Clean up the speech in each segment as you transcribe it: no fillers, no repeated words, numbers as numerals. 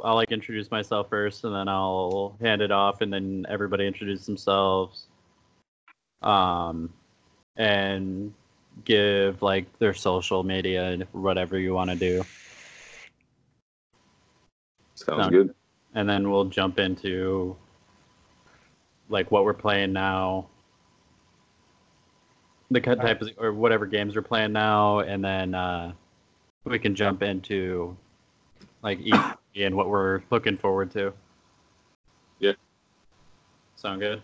I'll like introduce myself first, and then I'll hand it off, and then everybody introduce themselves, and give like their social media and whatever you want to do. Sounds good. And then we'll jump into like what we're playing now, the type of, or whatever games we're playing now, and then we can jump into like E3 and what we're looking forward to. Yeah. Sound good?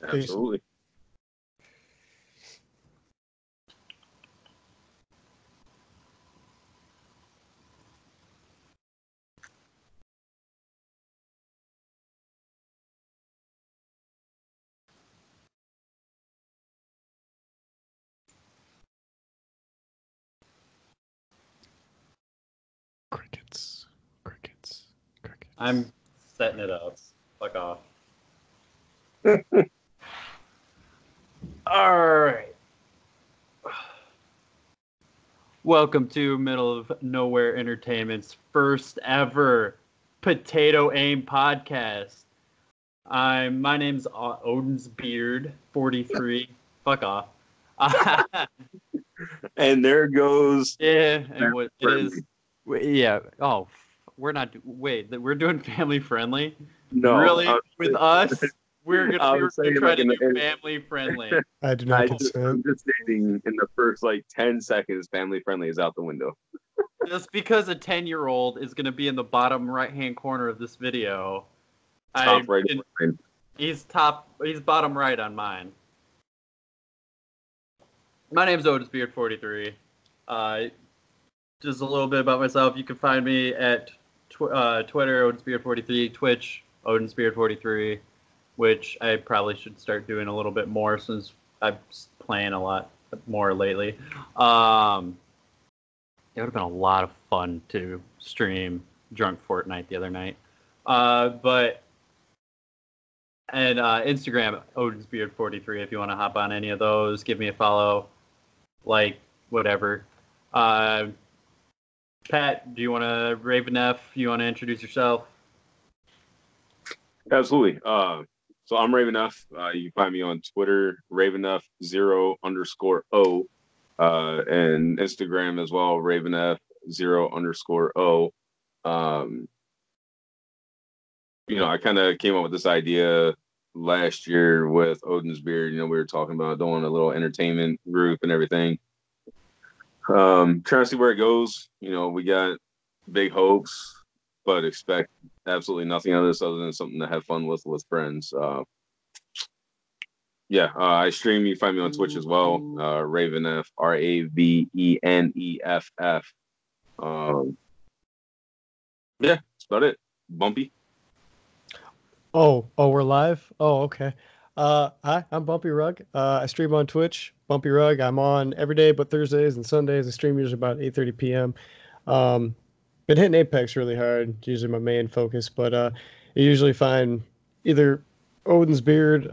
Absolutely. Crickets. I'm setting it up. Fuck off. All right. Welcome to Middle of Nowhere Entertainment's first ever Potato Aim podcast. My name's Odin's Beard 43. Fuck off. And there goes. Yeah, and what it is. Yeah. Oh, we're not. Wait, we're doing family friendly. No, really, with us, we're gonna try to do family friendly. I do not consent. I'm just stating, in the first like 10 seconds, family friendly is out the window. Just because a 10-year-old is gonna be in the bottom right-hand corner of this video. Top right. He's bottom right on mine. My name's Otis Beard 43. Just a little bit about myself. You can find me at Twitter, Odin's Beard 43, Twitch, Odin's Beard 43, which I probably should start doing a little bit more since I'm playing a lot more lately. It would have been a lot of fun to stream Drunk Fortnite the other night. And Instagram, Odin's Beard 43, if you want to hop on any of those, give me a follow, like, whatever. Pat, do you want to, Raven F, you want to introduce yourself? Absolutely. So I'm Raven F. You can find me on Twitter, RavenF0_O, and Instagram as well, RavenF0_O. I kind of came up with this idea last year with Odin's Beard. We were talking about doing a little entertainment group and everything. Trying to see where it goes. We got big hopes, but expect absolutely nothing out of this other than something to have fun with friends. I stream. You can find me on Twitch as well. RavenF, RaVeneff. That's about it. Bumpy. Oh, we're live? Oh, okay. Hi, I'm Bumpy Rug. I stream on Twitch, Bumpy Rug. I'm on every day but Thursdays and Sundays. I stream usually about 8:30 p.m. Been hitting Apex really hard. It's usually my main focus, but you usually find either Odin's Beard,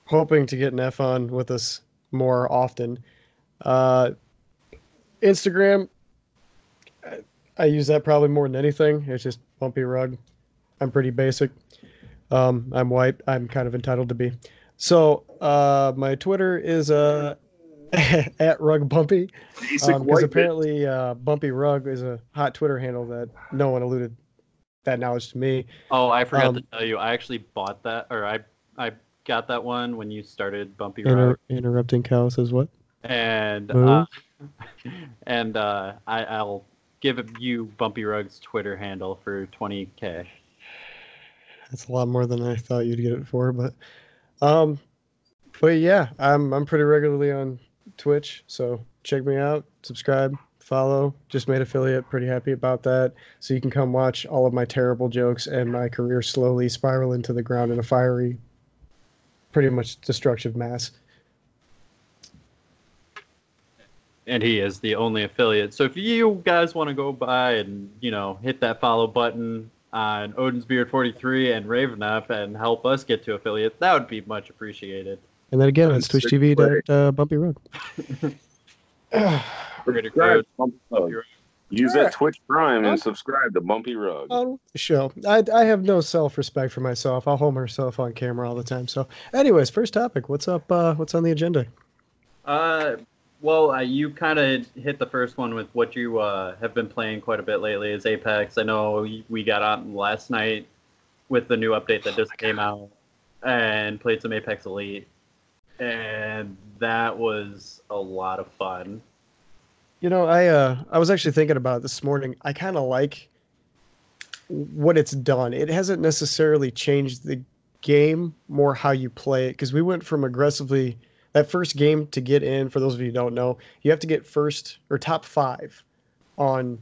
hoping to get an F on with us more often. Instagram, I use that probably more than anything. It's just Bumpy Rug. I'm pretty basic. I'm white. I'm kind of entitled to be. So my Twitter is at Rug Bumpy, because apparently Bumpy Rug is a hot Twitter handle that no one alluded that knowledge to me. Oh, I forgot to tell you. I actually bought that, or I got that one when you started Bumpy Rug. Interrupting Cal says what? And I'll give you Bumpy Rug's Twitter handle for 20K. That's a lot more than I thought you'd get it for, but yeah, I'm pretty regularly on Twitch, so check me out, subscribe, follow. Just made affiliate, pretty happy about that. So you can come watch all of my terrible jokes and my career slowly spiral into the ground in a fiery, pretty much destructive mass. And he is the only affiliate. So if you guys want to go by and, hit that follow button on Odin's Beard 43 and RavenF and help us get to affiliate, that would be much appreciated. And then again, it's Twitch TV at Bumpy Rug. Bumpy Rug. Use All that right. Twitch Prime and subscribe to Bumpy Rug. On the show. I have no self-respect for myself. I'll hold myself on camera all the time. So, anyways, first topic. What's up? What's on the agenda? Uh, well, you kind of hit the first one with what you have been playing quite a bit lately is Apex. I know we got on last night with the new update that just came out and played some Apex Elite, and that was a lot of fun. You know, I was actually thinking about it this morning. I kind of like what it's done. It hasn't necessarily changed the game, more how you play it. Because we went from aggressively that first game to get in. For those of you who don't know, you have to get first or top 5 on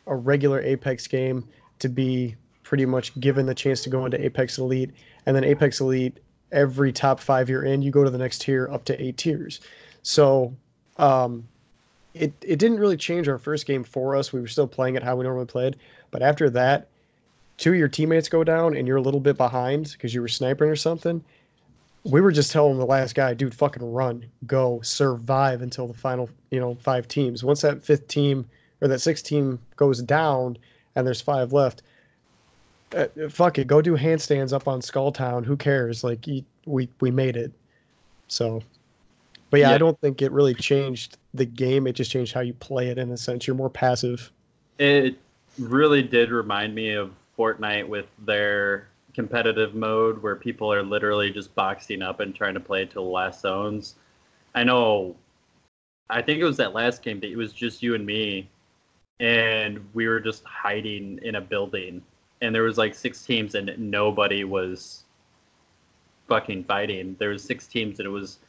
a regular Apex game to be pretty much given the chance to go into Apex Elite. And then Apex Elite, every top 5 you're in, you go to the next tier up to 8 tiers. So it didn't really change our first game for us. We were still playing it how we normally played. But after that, 2 of your teammates go down and you're a little bit behind because you were sniping or something. We were just telling the last guy, dude, fucking run, go, survive until the final, 5 teams. Once that 5th team or that 6th team goes down and there's 5 left, fuck it, go do handstands up on Skull Town. Who cares? Like, we made it. So, but yeah, I don't think it really changed the game. It just changed how you play it in a sense. You're more passive. It really did remind me of Fortnite with their competitive mode where people are literally just boxing up and trying to play to the last zones. I think it was that last game that it was just you and me, and we were just hiding in a building, and there was like 6 teams and nobody was fucking fighting. There was 6 teams and it was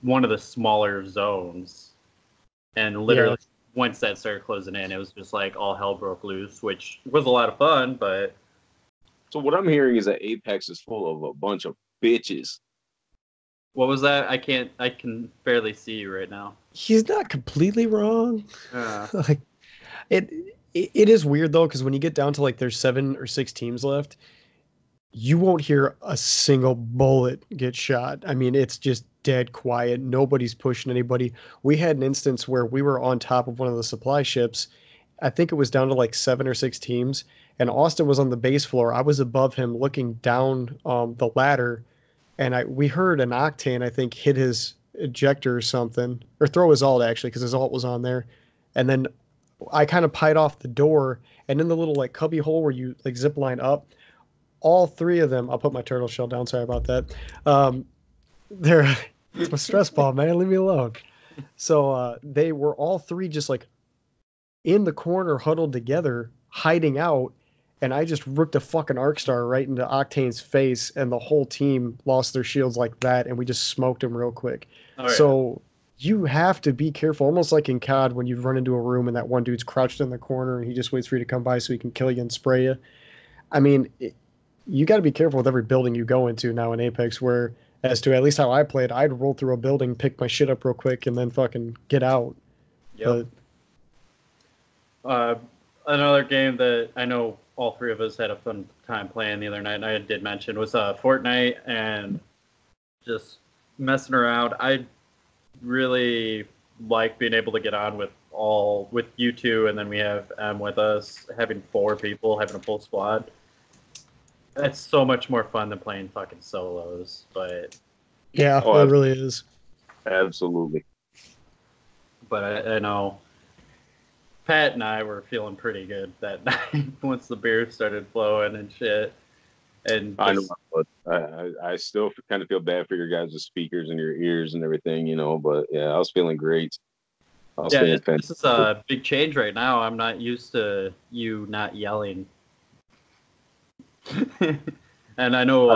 one of the smaller zones, and literally once that started closing in, it was just like all hell broke loose, which was a lot of fun. But so what I'm hearing is that Apex is full of a bunch of bitches. what was that? I can barely see you right now. He's not completely wrong. Yeah. Like it is weird though, because when you get down to like there's 7 or 6 teams left, you won't hear a single bullet get shot. I mean, it's just dead quiet. Nobody's pushing anybody. We had an instance where we were on top of one of the supply ships. I think it was down to like 7 or 6 teams, and Austin was on the base floor. I was above him looking down the ladder, and we heard an Octane, I think, hit his ejector or something, or throw his ult actually, because his ult was on there. And then I kind of pied off the door, and in the little like cubby hole where you like zip line up, all 3 of them. I'll put my turtle shell down. Sorry about that. They're it's my stress ball, man. Leave me alone. So they were all 3 just like in the corner, huddled together, hiding out. And I just ripped a fucking arc star right into Octane's face, and the whole team lost their shields like that, and we just smoked him real quick. Oh, so you have to be careful, almost like in COD when you run into a room and that one dude's crouched in the corner and he just waits for you to come by so he can kill you and spray you. I mean, you got to be careful with every building you go into now in Apex, where, as to at least how I played, I'd roll through a building, pick my shit up real quick, and then fucking get out. Yep. Another game that I know all 3 of us had a fun time playing the other night, and I did mention, was Fortnite, and just messing around. I really like being able to get on with you 2, and then we have with us, having 4 people, having a full squad. That's so much more fun than playing fucking solos, but yeah, it really is. Absolutely. But I know Pat and I were feeling pretty good that night once the beer started flowing and shit. And I know, but I still kind of feel bad for your guys' speakers and your ears and everything, But yeah, I was feeling great. This is a big change right now. I'm not used to you not yelling. And I know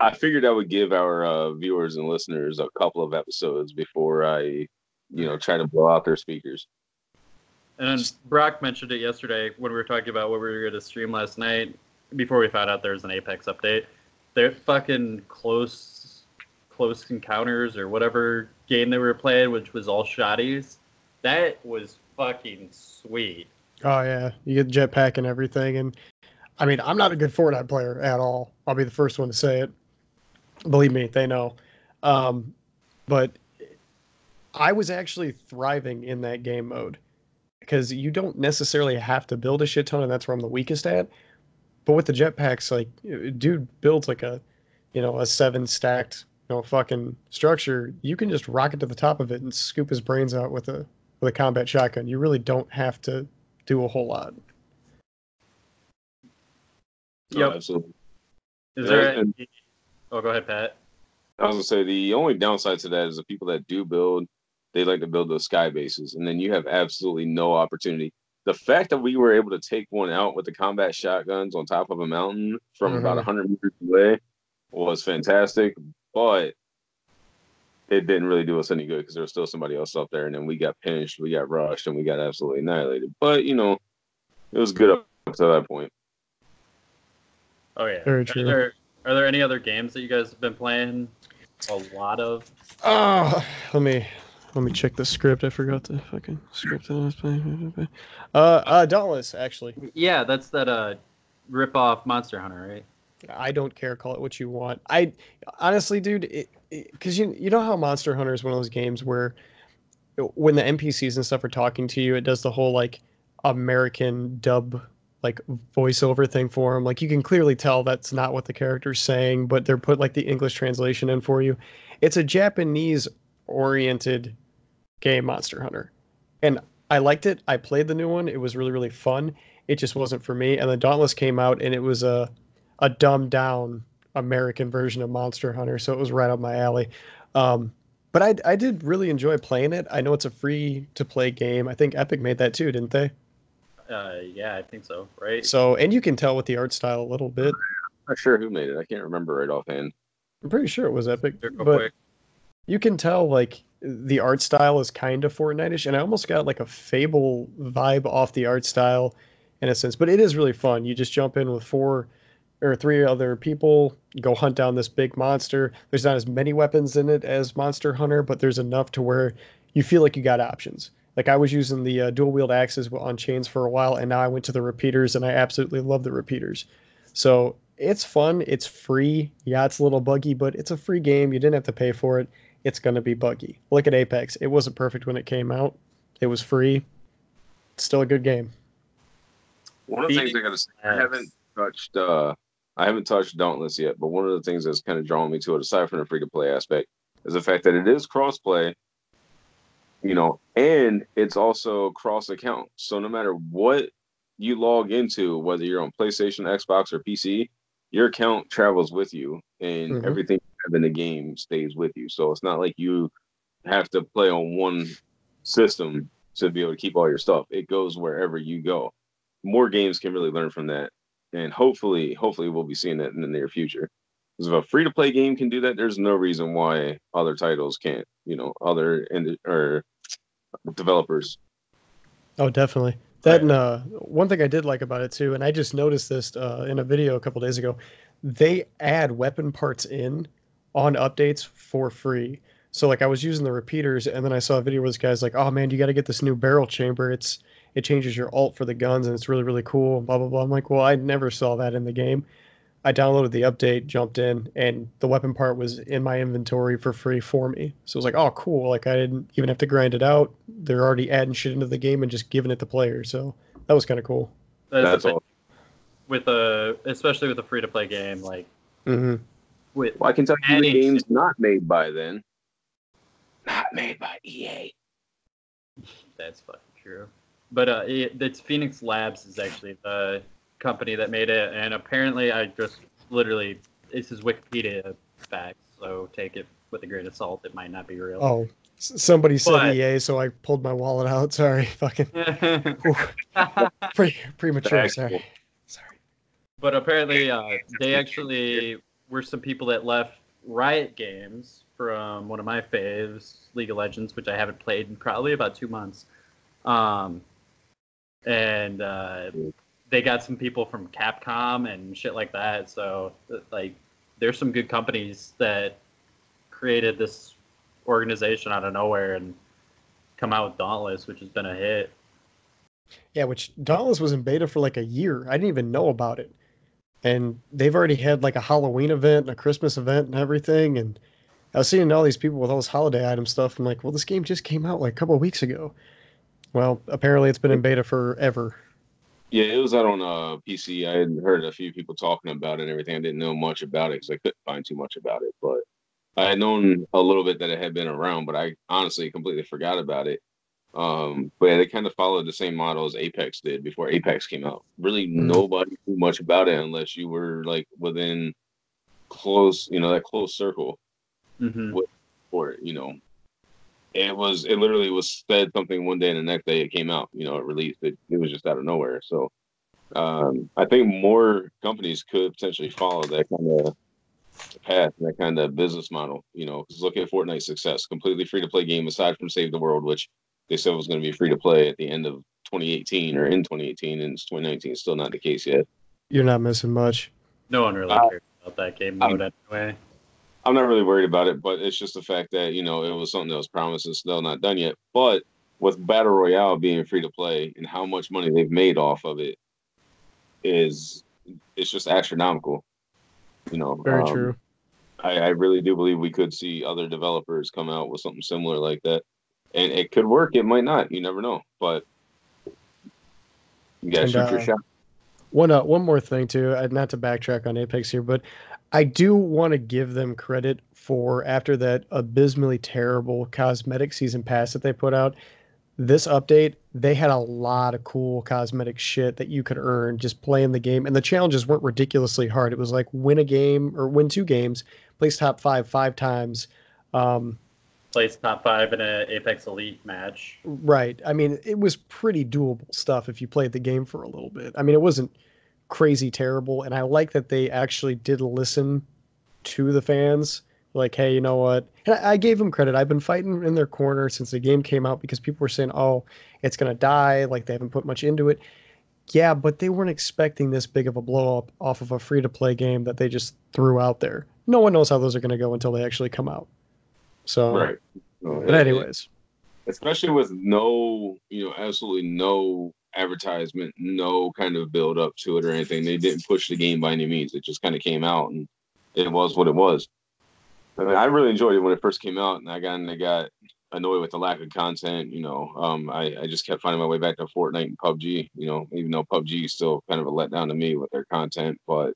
I figured I would give our viewers and listeners a couple of episodes before I, try to blow out their speakers. And then Brock mentioned it yesterday when we were talking about what we were going to stream last night, before we found out there was an Apex update. They're fucking close encounters or whatever game they were playing, which was all shotties. That was fucking sweet. Oh yeah, you get jetpack and everything, and I mean, I'm not a good Fortnite player at all. I'll be the first one to say it. Believe me, they know. But I was actually thriving in that game mode. because you don't necessarily have to build a shit ton, and that's where I'm the weakest at. But with the jetpacks, like, dude builds like a 7 stacked, fucking structure. You can just rocket to the top of it and scoop his brains out with a combat shotgun. You really don't have to do a whole lot. Yep. Absolutely. Is Yeah, there? and- Oh, go ahead, Pat. I was gonna say the only downside to that is the people that do build, they like to build those sky bases, and then you have absolutely no opportunity. The fact that we were able to take one out with the combat shotguns on top of a mountain from about Mhm. 100 meters away was fantastic, but it didn't really do us any good because there was still somebody else up there, and then we got pinched, we got rushed, and we got absolutely annihilated. But it was good up to that point. Oh yeah. Very true. Are there any other games that you guys have been playing a lot of? Oh, let me check the script. I forgot the fucking script that I was playing. Dauntless, actually. Yeah, that's that rip off Monster Hunter, right? I don't care. Call it what you want. I honestly, dude, because you know how Monster Hunter is one of those games where when the NPCs and stuff are talking to you, it does the whole like American dub like voiceover thing for them. Like you can clearly tell that's not what the character's saying, but they're put like the English translation in for you. It's a Japanese oriented game, Monster Hunter, and I liked it. I played the new one. It was really really fun. It just wasn't for me. And then Dauntless came out, and it was a dumbed down American version of Monster Hunter, so it was right up my alley. But I did really enjoy playing it. I know it's a free to play game. I think Epic made that too, didn't they? Yeah, I think so, right? So, and you can tell with the art style a little bit. Not sure who made it. I can't remember right offhand. I'm pretty sure it was Epic, Real but quick. you can tell like the art style is kind of Fortnite-ish, and I almost got like a Fable vibe off the art style in a sense. But it is really fun. You just jump in with 4 or 3 other people, go hunt down this big monster. There's not as many weapons in it as Monster Hunter, but there's enough to where you feel like you got options. Like I was using the dual wield axes on chains for a while, and now I went to the repeaters, and I absolutely love the repeaters. So it's fun. It's free. Yeah, it's a little buggy, but it's a free game. You didn't have to pay for it. It's gonna be buggy. Look at Apex. It wasn't perfect when it came out. It was free. It's still a good game. One of the things I gotta say, I haven't touched Dauntless yet, but one of the things that's kind of drawn me to it, aside from the free to play aspect, is the fact that it is cross play, and it's also cross account. So no matter what you log into, whether you're on PlayStation, Xbox, or PC, your account travels with you, and Mhm. everything you have in the game stays with you. So it's not like you have to play on one system to be able to keep all your stuff. It goes wherever you go. More games can really learn from that, and hopefully we'll be seeing that in the near future. Because if a free to play game can do that, there's no reason why other titles can't. Or developers. Oh, definitely. That and one thing I did like about it too, and I just noticed this in a video a couple days ago, they add weapon parts in on updates for free. So like I was using the repeaters, and then I saw a video where this guy's like, "Oh man, you got to get this new barrel chamber. It changes your alt for the guns, and it's really really cool." Blah blah blah. I'm like, "Well, I never saw that in the game." I downloaded the update, jumped in, and the weapon part was in my inventory for free for me. So it was like, oh, cool. Like I didn't even have to grind it out. They're already adding shit into the game and just giving it to players. So that was kind of cool. That's all. Especially with a free to play game, like Mm-hmm. with Well, I can tell you the adding game's not made by then. Not made by EA. That's fucking true. But it's Phoenix Labs is actually the company that made it, and apparently I just literally this is Wikipedia facts, so take it with a grain of salt. It might not be real. Oh, somebody said But- EA, so I pulled my wallet out. Sorry, fucking premature. Facts. Sorry. But apparently, they actually were some people that left Riot Games from one of my faves, League of Legends, which I haven't played in probably about 2 months. And they got some people from Capcom and shit like that. So, like, there's some good companies that created this organization out of nowhere and come out with Dauntless, which has been a hit. Yeah, which Dauntless was in beta for like a year. I didn't even know about it. And they've already had like a Halloween event and a Christmas event and everything. And I was seeing all these people with all this holiday item stuff. I'm like, well, this game just came out like a couple of weeks ago. Well, apparently it's been in beta forever. Yeah, it was out on PC. I had heard a few people talking about it and everything. I didn't know much about it because I couldn't find too much about it. But I had known a little bit that it had been around, but I honestly completely forgot about it. But yeah, they kind of followed the same model as Apex did before Apex came out. Really, nobody knew much about it unless you were like within close, that close circle Mm-hmm. with for it. It literally was said something one day and the next day it came out. It released. It was just out of nowhere. So I think more companies could potentially follow that kind of path and that kind of business model. Because look at Fortnite's success, completely free to play game aside from Save the World, which they said was going to be free to play at the end of 2018 or in 2018, and it's 2019. Still not the case yet. You're not missing much. No one really cares about that game mode anyway. I'm not really worried about it, but it's just the fact that it was something that was promised and still not done yet. But with Battle Royale being free to play and how much money they've made off of it it's just astronomical. Very true. I really do believe we could see other developers come out with something similar like that, and it could work. It might not. You never know, but you gotta shoot your shot. One more thing too, not to backtrack on Apex here, but I do want to give them credit for after that abysmally terrible cosmetic season pass that they put out. This update, they had a lot of cool cosmetic shit that you could earn just playing the game, and the challenges weren't ridiculously hard. It was like win a game or win 2 games, place top 5 times. Place top 5 in an Apex Elite match. Right. I mean, it was pretty doable stuff if you played the game for a little bit. I mean, it wasn't crazy terrible, and I like that they actually did listen to the fans. Like, hey, you know what? And I gave them credit. I've been fighting in their corner since the game came out because people were saying, oh, it's going to die. Like, they haven't put much into it. Yeah, but they weren't expecting this big of a blow up off of a free to play game that they just threw out there. No one knows how those are going to go until they actually come out. So, right. But anyways, especially with no, absolutely no advertisement, no kind of build up to it or anything. They didn't push the game by any means. It just kind of came out and it was what it was. I mean, I really enjoyed it when it first came out, and I got annoyed with the lack of content. I just kept finding my way back to Fortnite and PUBG. Even though PUBG is still kind of a letdown to me with their content, but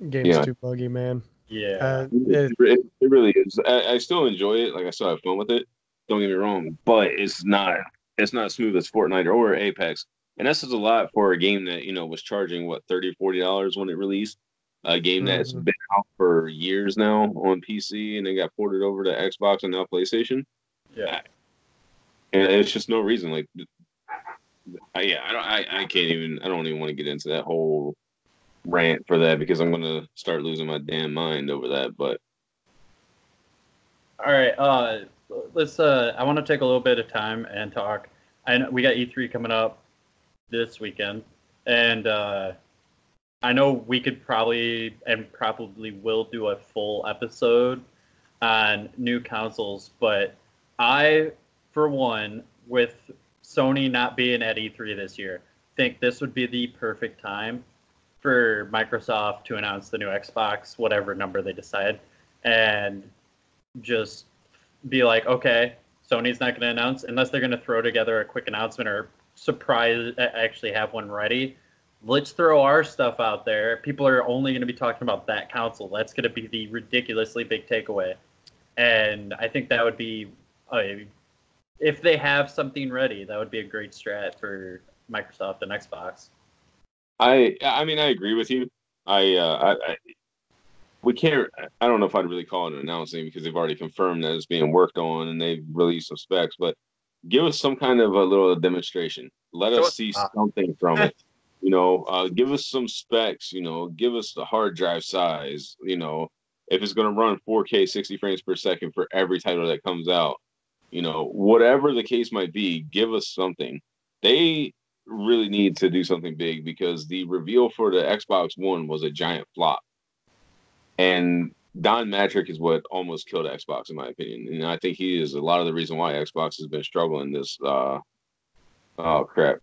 game's too buggy, man. Yeah, it really is. I still enjoy it. Like I still have fun with it. Don't get me wrong, but it's not smooth as Fortnite or Apex, and that's just a lot for a game that was charging what $30-$40 when it released. A game that's been out for years now on PC and then got ported over to Xbox and now PlayStation. Yeah, and it's just no reason. Like, I can't even. I don't even want to get into that whole rant for that because I'm gonna start losing my damn mind over that. But all right, let's. I want to take a little bit of time and talk. I know we got E3 coming up this weekend, and I know we could probably will do a full episode on new consoles, but I, for one, with Sony not being at E3 this year, think this would be the perfect time for Microsoft to announce the new Xbox, whatever number they decide, and just be like, okay, Sony's not going to announce unless they're going to throw together a quick announcement or actually have one ready. Let's throw our stuff out there. People are only going to be talking about that console. That's going to be the ridiculously big takeaway. And I think that would be, if they have something ready, that would be a great strat for Microsoft and Xbox. I mean, I agree with you. We can't. I don't know if I'd really call it an announcing because they've already confirmed that it's being worked on and they've released some specs. But give us some kind of a little demonstration. Let us see something from it. Give us some specs. Give us the hard drive size. If it's going to run 4K 60 frames per second for every title that comes out. Whatever the case might be, give us something. They really need to do something big because the reveal for the Xbox One was a giant flop. And Don Matrick is what almost killed Xbox, in my opinion. And I think he is a lot of the reason why Xbox has been struggling this. Oh, crap.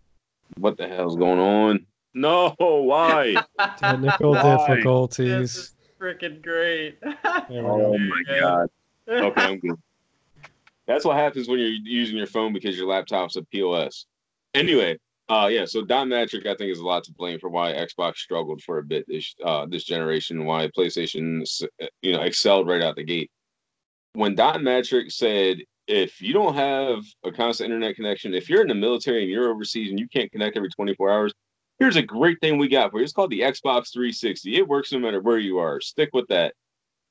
What the hell's going on? No, why? Technical difficulties. This is freaking great. Oh, my God. Okay, I'm good. That's what happens when you're using your phone because your laptop's a POS. Anyway, yeah. So Don Matrick, I think, is a lot to blame for why Xbox struggled for a bit this generation. Why PlayStation, excelled right out the gate. When Don Matrick said, if you don't have a constant internet connection, if you're in the military and you're overseas and you can't connect every 24 hours, here's a great thing we got for you. It's called the Xbox 360. It works no matter where you are. Stick with that.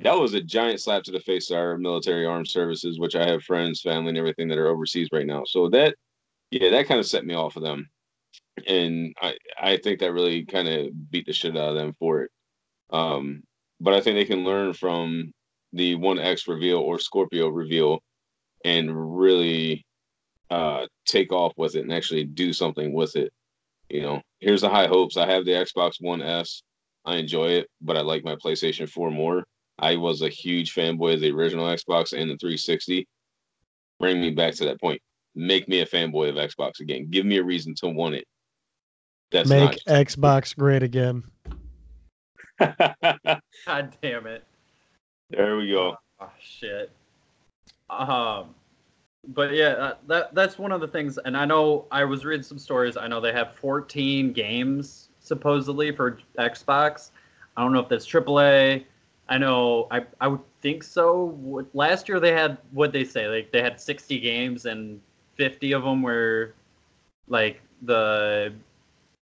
That was a giant slap to the face to our military armed services, which I have friends, family, and everything that are overseas right now. So that kind of set me off of them. And I think that really kind of beat the shit out of them for it. But I think they can learn from the One X reveal or Scorpio reveal and really take off with it and actually do something with it. Here's the high hopes. I have the Xbox One S. I enjoy it, but I like my PlayStation 4 more. I was a huge fanboy of the original Xbox and the 360. Bring me back to that point. Make me a fanboy of Xbox again. Give me a reason to want it. That's Make not Xbox great again. God damn it. There we go. Oh, shit. But yeah, that's one of the things. And I know I was reading some stories. I know they have 14 games supposedly for Xbox. I don't know if that's AAA. I know I would think so. Last year they had, what'd they say? Like they had 60 games and 50 of them were like the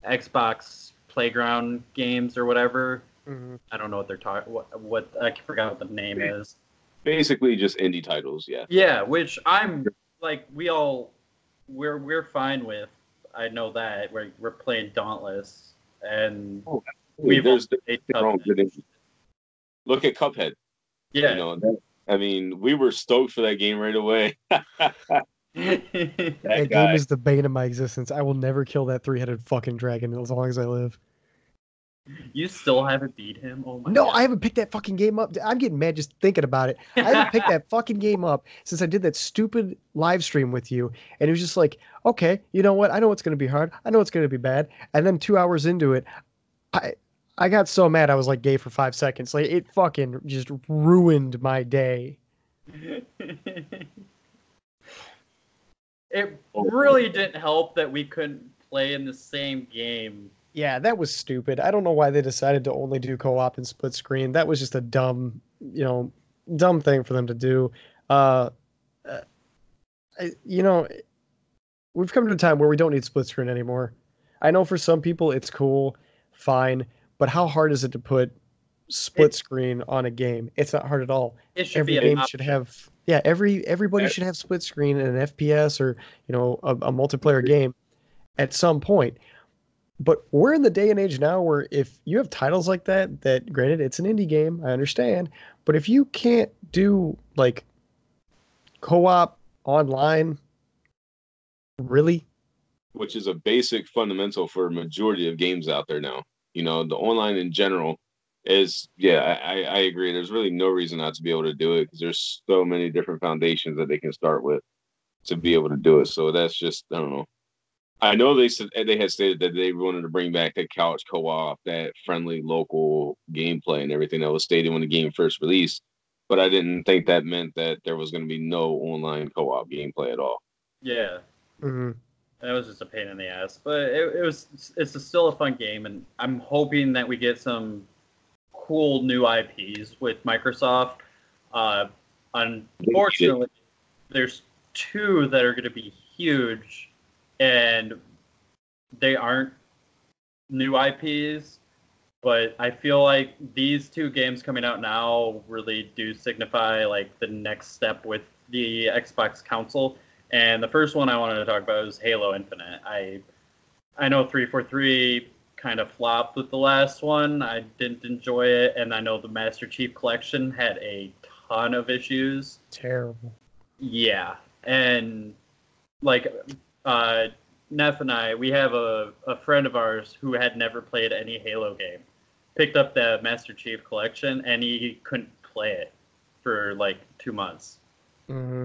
Xbox Playground games or whatever. Mm-hmm. I don't know what they're talking. What I forgot what the name is. Basically, just indie titles. Yeah. Yeah, which I'm like we're fine with. I know that we're playing Dauntless and we've there's played wrong Cuphead. good indie. Look at Cuphead. Yeah. We were stoked for that game right away. That game is the bane of my existence. I will never kill that three-headed fucking dragon as long as I live. You still haven't beat him? Oh my No, God. I haven't picked that fucking game up. I'm getting mad just thinking about it. I haven't picked that fucking game up since I did that stupid live stream with you. And it was just like, okay, you know what? I know it's going to be hard. I know it's going to be bad. And then 2 hours into it, I got so mad I was like gay for 5 seconds. Like it fucking just ruined my day. It really didn't help that we couldn't play in the same game. Yeah, that was stupid. I don't know why they decided to only do co-op and split screen. That was just a dumb thing for them to do. We've come to a time where we don't need split screen anymore. I know for some people it's cool, fine, but how hard is it to put split screen on a game? It's not hard at all. It should Every be game should have, everybody should have split screen in an FPS or a multiplayer game at some point. But we're in the day and age now where if you have titles like that granted it's an indie game, I understand, but if you can't do like co-op online, really? Which is a basic fundamental for a majority of games out there now. The online in general is, I agree. There's really no reason not to be able to do it because there's so many different foundations that they can start with to be able to do it. So that's just, I don't know. I know they had stated that they wanted to bring back the couch co-op, that friendly local gameplay and everything that was stated when the game first released, but I didn't think that meant that there was going to be no online co-op gameplay at all. Yeah. Mm-hmm. That was just a pain in the ass, but it's still a fun game, and I'm hoping that we get some cool new IPs with Microsoft. Unfortunately, there's two that are going to be huge, and they aren't new IPs, but I feel like these two games coming out now really do signify like the next step with the Xbox console. And the first one I wanted to talk about is Halo Infinite. I know 343 kind of flopped with the last one. I didn't enjoy it, and I know the Master Chief Collection had a ton of issues. Terrible. Yeah, and like Neff and I, we have a friend of ours who had never played any Halo game. Picked up the Master Chief Collection, and he couldn't play it for like 2 months. Mm-hmm.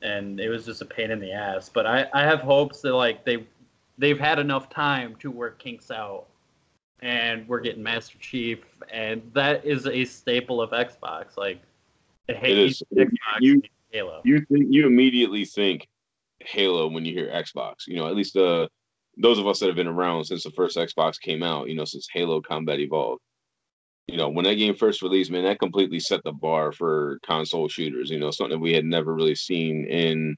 And it was just a pain in the ass. But I have hopes that like they've had enough time to work kinks out, and we're getting Master Chief, and that is a staple of Xbox. Like, It is. Xbox. Halo. You immediately think Halo when you hear Xbox. At least those of us that have been around since the first Xbox came out. Since Halo Combat Evolved. When that game first released, man, that completely set the bar for console shooters. Something we had never really seen in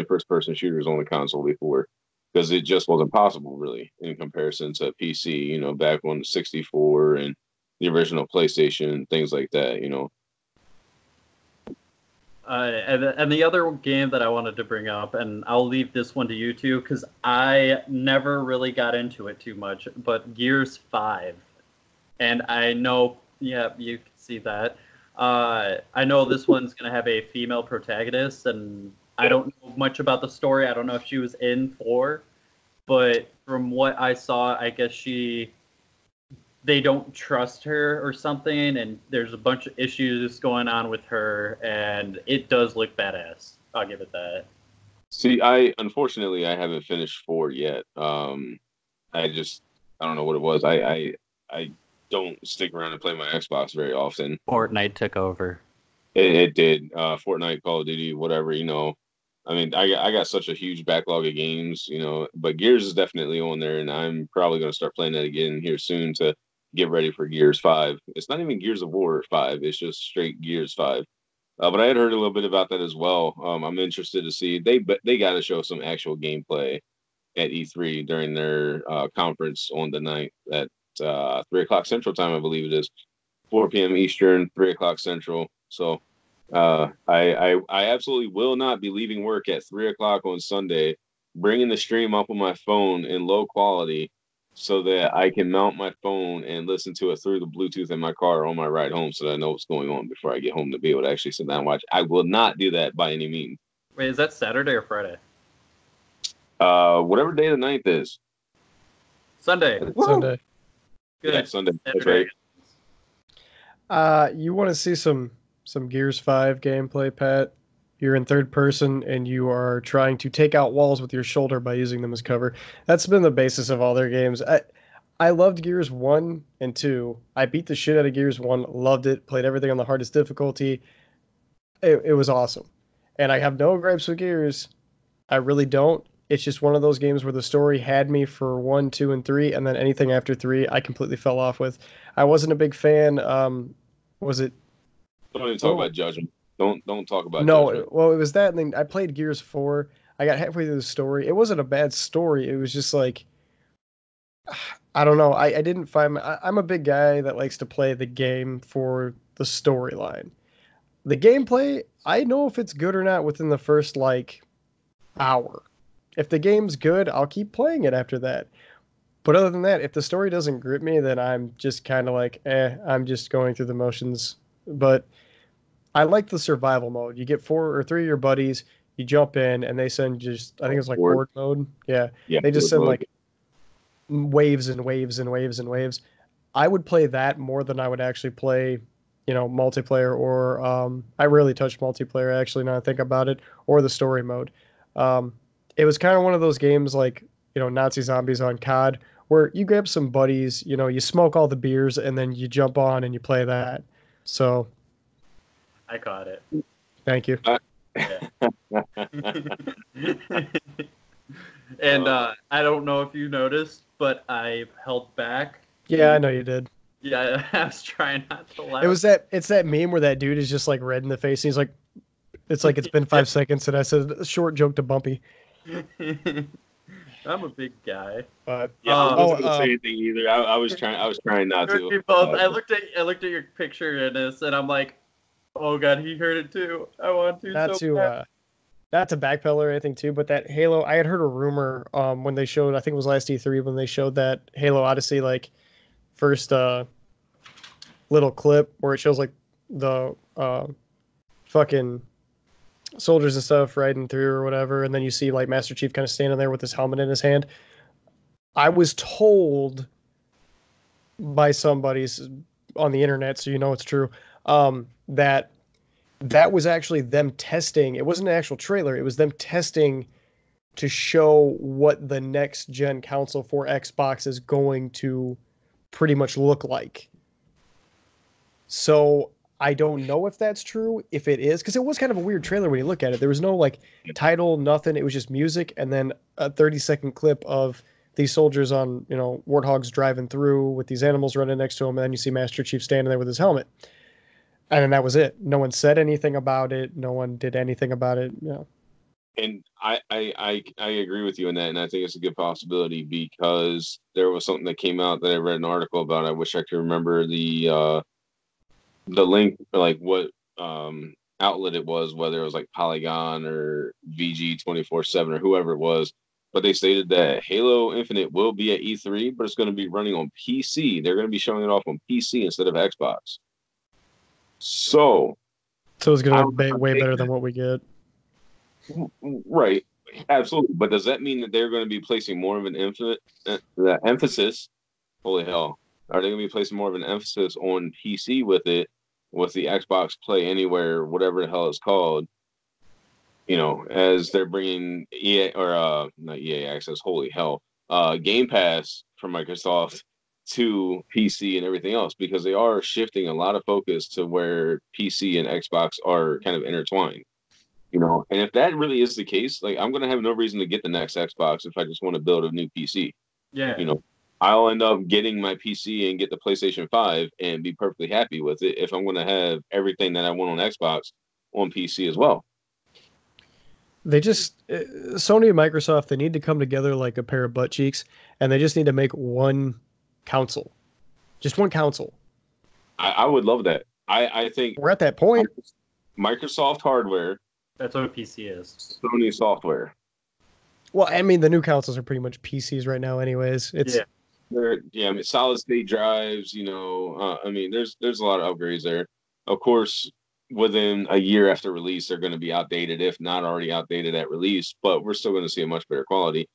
first person shooters on the console before, because it just wasn't possible really in comparison to PC. Back on the 64 and the original PlayStation, things like that. And the other game that I wanted to bring up, and I'll leave this one to you two, because I never really got into it too much, but Gears 5. And I know, yeah, you can see that. I know this one's going to have a female protagonist, and I don't know much about the story. I don't know if she was in 4, but from what I saw, I guess they don't trust her or something, and there's a bunch of issues going on with her, and it does look badass. I'll give it that. See, unfortunately I haven't finished 4 yet. I don't know what it was. I don't stick around and play my Xbox very often. Fortnite took over. It did. Fortnite, Call of Duty, whatever. I mean, I got such a huge backlog of games. But Gears is definitely on there, and I'm probably going to start playing that again here soon to get ready for Gears 5. It's not even Gears of War 5. It's just straight Gears 5. But I had heard a little bit about that as well. I'm interested to see. They got to show some actual gameplay at E3 during their conference on the 9th at 3 o'clock Central Time, I believe it is. 4 p.m. Eastern, 3 o'clock Central. So I absolutely will not be leaving work at 3 o'clock on Sunday, bringing the stream up on my phone in low quality so that I can mount my phone and listen to it through the Bluetooth in my car on my ride home so that I know what's going on before I get home to be able to actually sit down and watch. I will not do that by any means. Wait, is that Saturday or Friday? Whatever day the 9th is. Sunday. Sunday. Good. Yeah, Sunday. That's right. You want to see some Gears 5 gameplay, Pat? You're in third person and you are trying to take out walls with your shoulder by using them as cover. That's been the basis of all their games. I loved Gears 1 and 2. I beat the shit out of Gears 1, loved it, played everything on the hardest difficulty. It was awesome. And I have no gripes with Gears. I really don't. It's just one of those games where the story had me for 1, 2, and 3, and then anything after 3, I completely fell off with. I wasn't a big fan. Was it? Don't even talk about Judgment. Don't talk about No, Judgment. well, it was that, and then I played Gears 4. I got halfway through the story. It wasn't a bad story. It was just like, I don't know. I didn't find. I'm a big guy that likes to play the game for the storyline. The gameplay, I know if it's good or not within the first hour. If the game's good, I'll keep playing it after that. But other than that, if the story doesn't grip me, then I'm just kind of I'm just going through the motions. But I like the survival mode. You get 4 or 3 of your buddies, you jump in, and they send I think it's like horde mode. Yeah. They just send waves and waves and waves and waves. I would play that more than I would actually play, multiplayer, or I rarely touch multiplayer, actually, now I think about it, or the story mode. It was kind of one of those games like, Nazi Zombies on COD, where you grab some buddies, you smoke all the beers, and then you jump on and you play that. So I caught it. Thank you. And I don't know if you noticed, but I held back. Yeah, I know you did. Yeah, I was trying not to laugh. It's that meme where that dude is just like red in the face. And he's like, it's been 5 seconds, and I said a short joke to Bumpy. I'm a big guy. But yeah, I wasn't gonna say anything either. I was trying not to. Both. I looked at your picture in this, and I'm like, oh god, he heard it too. I want to. Not to backpedal or anything too, but that Halo, I had heard a rumor when they showed, I think it was last E3, when they showed that Halo Odyssey first little clip where it shows the fucking soldiers and stuff riding through or whatever, and then you see Master Chief kind of standing there with his helmet in his hand. I was told by somebody on the internet, so it's true, that was actually them testing. It wasn't an actual trailer. It was them testing to show what the next gen console for Xbox is going to pretty much look like. So I don't know if that's true. If it is, because it was kind of a weird trailer when you look at it. There was no like title, nothing. It was just music, and then a 30-second clip of these soldiers on warthogs driving through with these animals running next to them, and then you see Master Chief standing there with his helmet, and then that was it. No one said anything about it. No one did anything about it. And I agree with you on that, and I think it's a good possibility because there was something that came out that I read an article about. I wish I could remember the link, like what outlet it was, whether it was like Polygon or VG247 or whoever it was. But they stated that Halo Infinite will be at E3, but it's going to be running on PC. They're going to be showing it off on PC instead of Xbox. So it's going to be way better than what we get. Right, absolutely. But does that mean that they're going to be placing more of an emphasis? Holy hell! Are they going to be placing more of an emphasis on PC with it, with the Xbox Play Anywhere, whatever the hell it's called? As they're bringing EA or not EA Access. Holy hell! Game Pass from Microsoft to PC and everything else, because they are shifting a lot of focus to where PC and Xbox are kind of intertwined. And if that really is the case, like I'm gonna have no reason to get the next Xbox if I just want to build a new PC. Yeah. I'll end up getting my PC and get the PlayStation 5 and be perfectly happy with it if I'm gonna have everything that I want on Xbox on PC as well. They just Sony and Microsoft, they need to come together like a pair of butt cheeks, and they just need to make one console, just one console. I would love that. I think we're at that point. Microsoft hardware. That's what a PC is. Sony software. Well, I mean, the new consoles are pretty much PCs right now, anyways. Solid state drives. I mean, there's a lot of upgrades there. Of course, within a year after release, they're going to be outdated, if not already outdated at release. But we're still going to see a much better quality.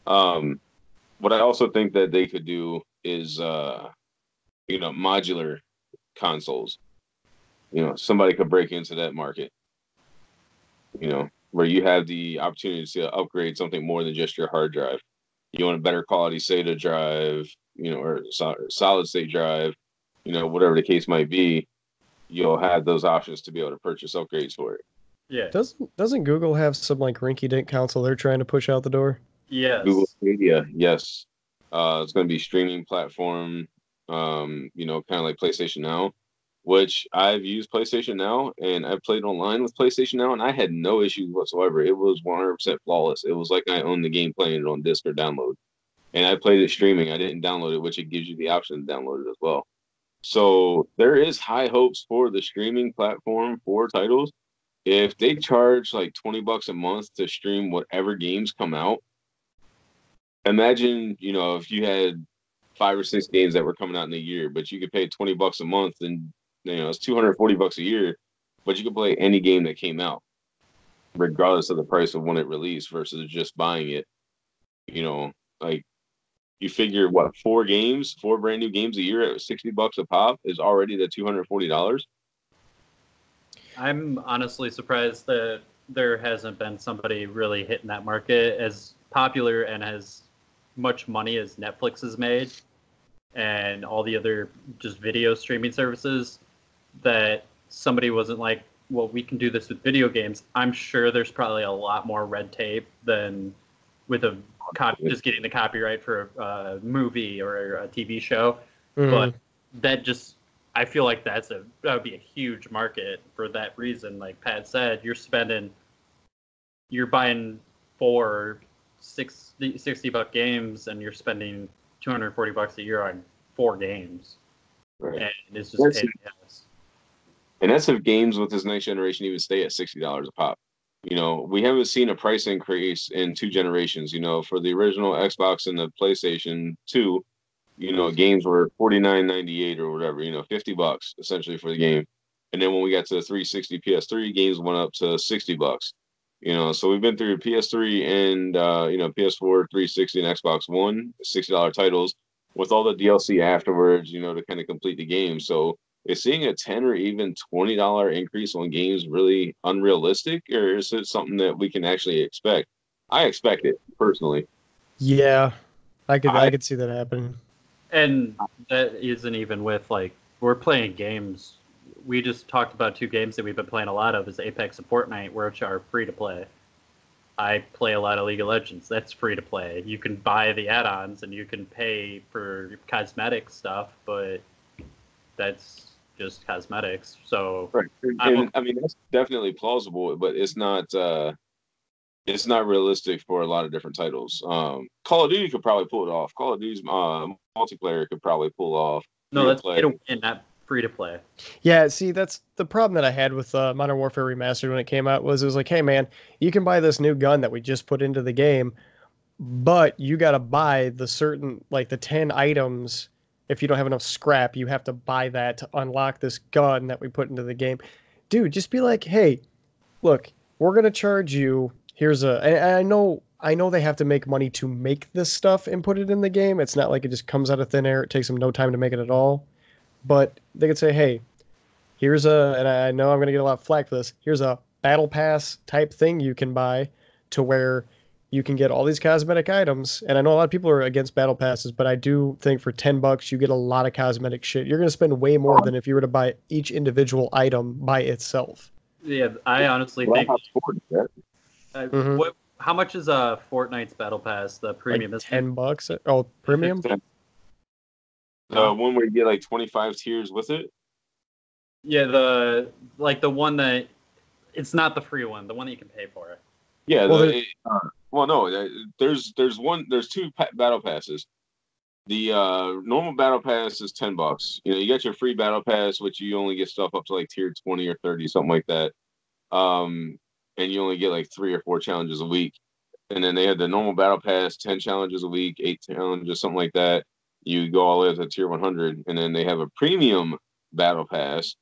What I also think that they could do is, modular consoles. Somebody could break into that market. Where you have the opportunity to upgrade something more than just your hard drive. You want a better quality SATA drive, or solid state drive, whatever the case might be, you'll have those options to be able to purchase upgrades for it. Yeah. Doesn't Google have some like rinky-dink console they're trying to push out the door? Yes. Google Stadia, yes. It's going to be streaming platform, kind of like PlayStation Now, which I've used PlayStation Now, and I've played online with PlayStation Now, and I had no issues whatsoever. It was 100% flawless. It was like I owned the game playing it on disc or download. And I played it streaming. I didn't download it, which it gives you the option to download it as well. So there is high hopes for the streaming platform for titles. If they charge like $20 a month to stream whatever games come out, imagine, if you had 5 or 6 games that were coming out in a year, but you could pay $20 a month, and it's $240 a year, but you could play any game that came out, regardless of the price of when it released, versus just buying it. Like you figure what 4 brand new games a year at $60 a pop is already the $240. I'm honestly surprised that there hasn't been somebody really hitting that market as popular and as much money as Netflix has made and all the other just video streaming services, that somebody wasn't like, well, we can do this with video games. I'm sure there's probably a lot more red tape than with just getting the copyright for a movie or a TV show. Mm-hmm. But that just, I feel like that would be a huge market for that reason. Like Pat said, you're buying 4 $60 games and you're spending $240 a year on 4 games. Right. And it's just pain in the ass. And that's if games with this next generation even stay at $60 a pop. We haven't seen a price increase in 2 generations. For the original Xbox and the PlayStation 2, games were $49.98 or whatever, $50 essentially for the game. And then when we got to the 360 PS3, games went up to $60. So we've been through PS3 and PS4, 360, and Xbox One, $60 titles with all the DLC afterwards, to kind of complete the game. So is seeing a $10 or even $20 increase on games really unrealistic, or is it something that we can actually expect? I expect it personally. Yeah, I could see that happening. And that isn't even with, like, we're playing games we just talked about two games that we've been playing a lot of is Apex and Fortnite, which are free to play. I play a lot of League of Legends. That's free to play. You can buy the add-ons and you can pay for cosmetic stuff, but that's just cosmetics. So Right. And I mean, that's definitely plausible, but it's not realistic for a lot of different titles. Call of Duty could probably pull it off. Call of Duty's multiplayer could probably pull off. No, that's pay to win, not free to play. Yeah, see, that's the problem that I had with Modern Warfare Remastered when it came out. Was it was like, hey man, you can buy this new gun that we just put into the game, but you got to buy the certain, like the 10 items. If you don't have enough scrap, you have to buy that to unlock this gun that we put into the game. Dude, just be like, hey, look, we're gonna charge you. Here's and I know they have to make money to make this stuff and put it in the game. It's not like it just comes out of thin air. It takes them no time to make it at all. But they could say, hey, here's and I know I'm going to get a lot of flack for this. Here's a battle pass type thing you can buy to where you can get all these cosmetic items. And I know a lot of people are against battle passes, but I do think for $10 you get a lot of cosmetic shit. You're going to spend way more than if you were to buy each individual item by itself. Yeah, I honestly think. How much is Fortnite's battle pass? The premium like $10. Oh, premium. One where you get like 25 tiers with it. Yeah, the one that it's not the free one, the one that you can pay for. Yeah, there's two battle passes. The normal battle pass is $10. You know, you got your free battle pass, which you only get stuff up to like tier 20 or 30, something like that. And you only get like 3 or 4 challenges a week. And then they had the normal battle pass, 10 challenges a week, 8 challenges, something like that. You go all the way up to tier 100, and then they have a premium battle pass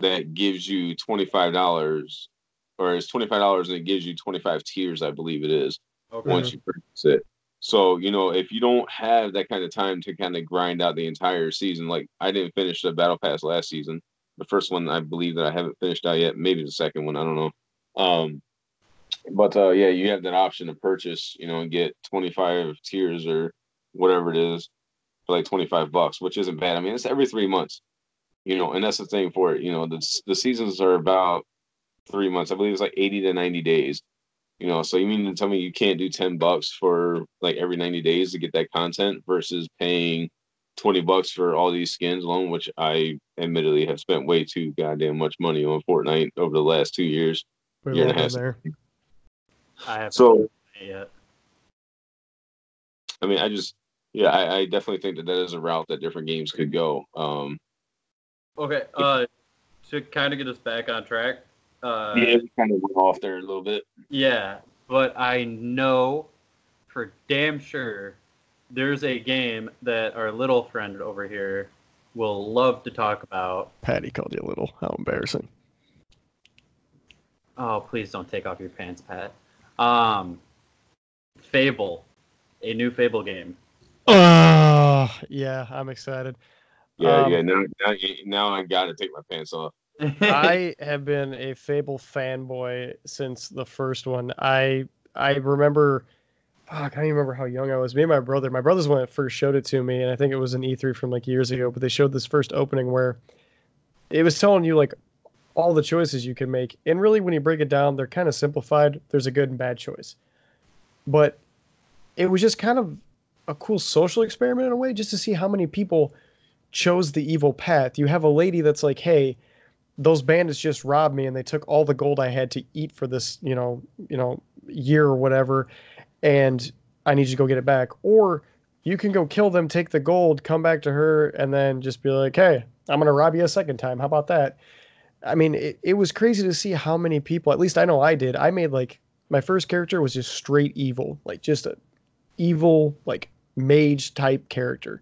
that gives you $25, or it's $25 and it gives you 25 tiers, I believe it is, once you purchase it. So, you know, if you don't have that kind of time to kind of grind out the entire season, like I didn't finish the battle pass last season. The first one, I believe that I haven't finished out yet. Maybe the second one, I don't know. But yeah, you have that option to purchase, you know, and get 25 tiers or whatever it is for like $25, which isn't bad. I mean, it's every 3 months, you know, and that's the thing for it. You know, the seasons are about 3 months. I believe it's like 80 to 90 days. You know, so you mean to tell me you can't do $10 for like every 90 days to get that content versus paying $20 for all these skins alone, which I admittedly have spent way too goddamn much money on Fortnite over the last 2 years. Year and a half. There. I haven't so yet. I mean, I definitely think that is a route that different games could go. Okay, to kind of get us back on track. Yeah, we kind of went off there a little bit. Yeah, but I know for damn sure there's a game that our little friend over here will love to talk about. Patty called you little. How embarrassing. Oh, please don't take off your pants, Pat. Fable, a new Fable game. Yeah, I'm excited. Yeah. Now I got to take my pants off. I have been a Fable fanboy since the first one. I remember, I can't even remember how young I was. Me and my brother's one that first showed it to me, and I think it was an E3 from like years ago. But they showed this first opening where it was telling you like all the choices you can make, and really when you break it down, they're kind of simplified. There's a good and bad choice, but it was just kind of a cool social experiment in a way, just to see how many people chose the evil path. You have a lady that's like, hey, those bandits just robbed me and they took all the gold I had to eat for this, year or whatever, and I need you to go get it back. Or you can go kill them, take the gold, come back to her, and then just be like, hey, I'm going to rob you a second time. How about that? I mean, it was crazy to see how many people, at least I know I did. I made like, my first character was just straight evil, like just a evil, like mage type character.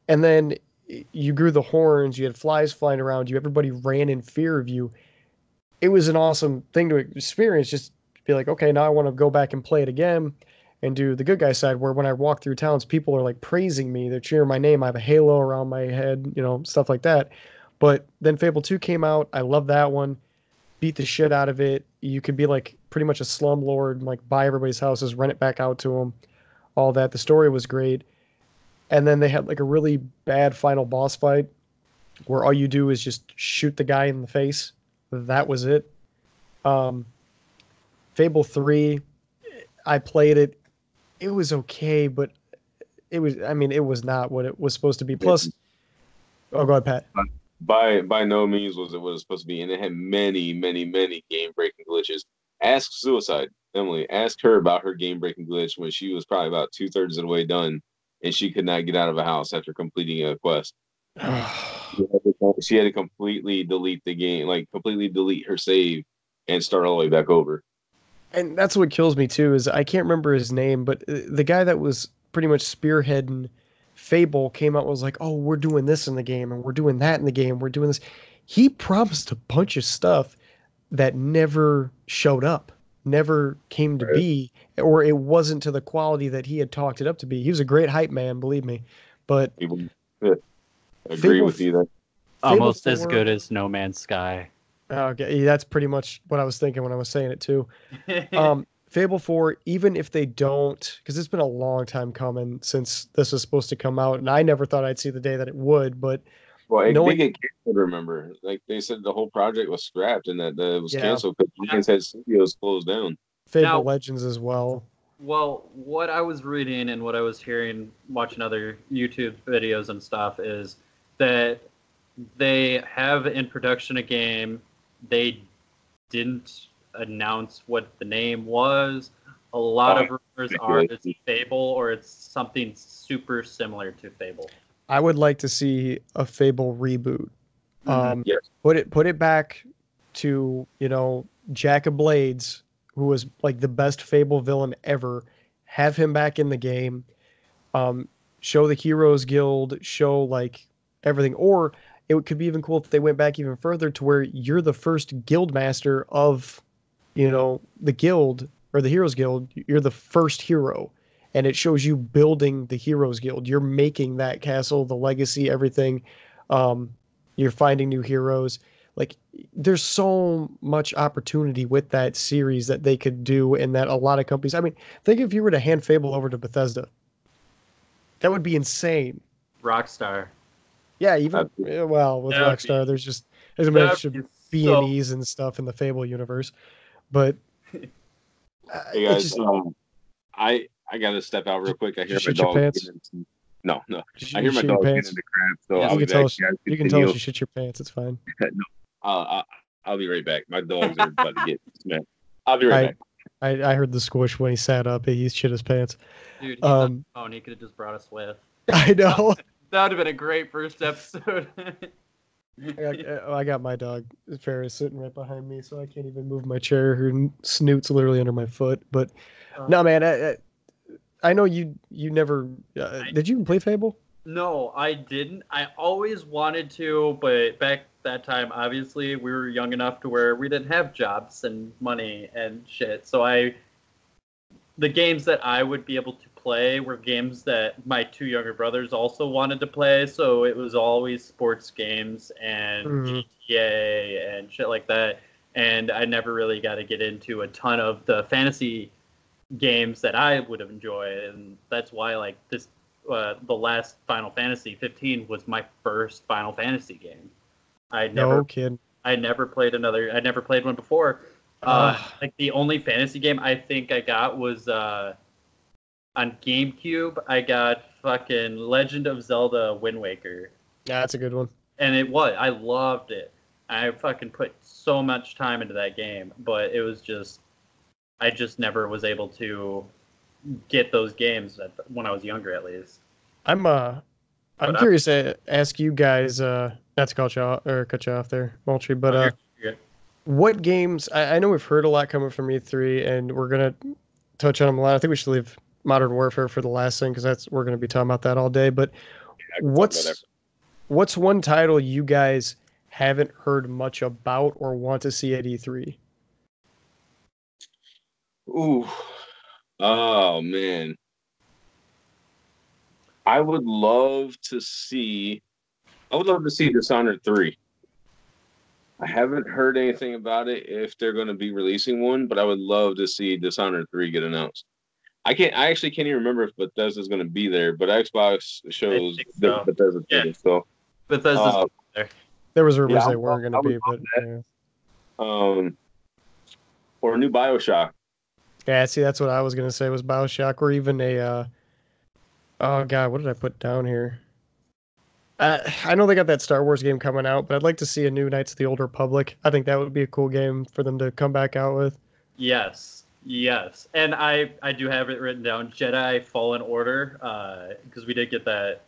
And then you grew the horns, you had flies flying around you, everybody ran in fear of you. It was an awesome thing to experience, just be like, okay, now I want to go back and play it again and do the good guy side, where when I walk through towns, people are like praising me, they're cheering my name, I have a halo around my head, stuff like that. But then Fable 2 came out, I love that one, beat the shit out of it. You could be like pretty much a slumlord, like buy everybody's houses, rent it back out to them, all that. The story was great. And then they had like a really bad final boss fight where all you do is just shoot the guy in the face. That was it. Um, Fable 3, I played it. It was okay, but it was not what it was supposed to be. Plus, oh, go ahead, Pat. By no means was it what it was supposed to be, and it had many, many, many game breaking glitches. Ask Suicide Emily. Ask her about her game breaking glitch when she was probably about 2/3 of the way done, and she could not get out of a house after completing a quest. She had to completely delete the game, like completely delete her save and start all the way back over. And that's what kills me too, is I can't remember his name, but the guy that was pretty much spearheading Fable came out and was like, "Oh, we're doing this in the game, and we're doing that in the game, we're doing this." He promised a bunch of stuff that never showed up, never came to be, or it wasn't to the quality that he had talked it up to be. He was a great hype man, believe me, but People yeah, agree Fable, with you that Almost Fable as 4, good as No Man's Sky. okay, that's pretty much what I was thinking when I was saying it too. Fable 4, even if they don't, because it's been a long time coming since this was supposed to come out, and I never thought I'd see the day that it would, but well, it did knowing, get canceled. Remember, like they said, the whole project was scrapped and that it was yeah, canceled because Lionshead Studios closed down. Fable Now, Legends as well. well, what I was reading and what I was hearing, watching other YouTube videos and stuff, is that they have in production a game. They didn't announce what the name was. A lot of rumors are it's Fable or it's something super similar to Fable. I would like to see a Fable reboot. Yes. Put it back to, Jack of Blades, who was like the best Fable villain ever. Have him back in the game. Show the Heroes Guild, show like everything. Or it could be even cool if they went back even further to where you're the first guild master of, the guild or the Heroes Guild. You're the first hero. And it shows you building the Heroes Guild. You're making that castle, the legacy, everything. You're finding new heroes. Like, there's so much opportunity with that series that they could do, and that a lot of companies. I mean, think if you were to hand Fable over to Bethesda, that would be insane. Rockstar. Yeah, even well with Rockstar, there's a bunch of B&Es and stuff in the Fable universe, but hey guys, I gotta step out real quick. I hear my dog. No. I hear my dog getting into crap. So you can tell us you shit your pants. It's fine. No, I'll be right back. My dogs are about to get smacked. I'll be right back. I heard the squish when he sat up. He shit his pants. Dude, he's on the phone. He could have just brought us with. I know. That would have been a great first episode. I got my dog Ferris sitting right behind me, so I can't even move my chair. Her snoot's literally under my foot. But no, man, I know you never. Did you play Fable? No, I didn't. I always wanted to, but back that time, obviously, we were young enough to where we didn't have jobs and money and shit. So the games that I would be able to play were games that my two younger brothers also wanted to play. So it was always sports games and GTA and shit like that. And I never really got to get into a ton of the fantasy games that I would have enjoyed. And that's why, like, the last Final Fantasy 15 was my first Final Fantasy game. I never played one before. Like the only fantasy game I think I got was on GameCube. I got fucking Legend of Zelda Wind Waker. Yeah, that's a good one. And I loved it. I fucking put so much time into that game, but it was just, I just never was able to get those games when I was younger, at least. I'm curious to ask you guys, not to cut you off there, Moultrie, but what games? I know we've heard a lot coming from E3, and we're gonna touch on them a lot. I think we should leave Modern Warfare for the last thing because we're gonna be talking about that all day. But what's one title you guys haven't heard much about or want to see at E3? Ooh, oh man. I would love to see Dishonored 3. I haven't heard anything about it if they're going to be releasing one, but I would love to see Dishonored 3 get announced. I actually can't even remember if Bethesda's going to be there, but Xbox shows Bethesda. Yeah. So Bethesda's There was rumors Yeah, they weren't going I to would be, but love that. Or a new Bioshock. yeah. See, that's what I was going to say was BioShock, or even a. Oh God, what did I put down here? I know they got that Star Wars game coming out, but I'd like to see a new Knights of the Old Republic. I think that would be a cool game for them to come back out with. Yes, yes, and I do have it written down. Jedi Fallen Order, because we did get that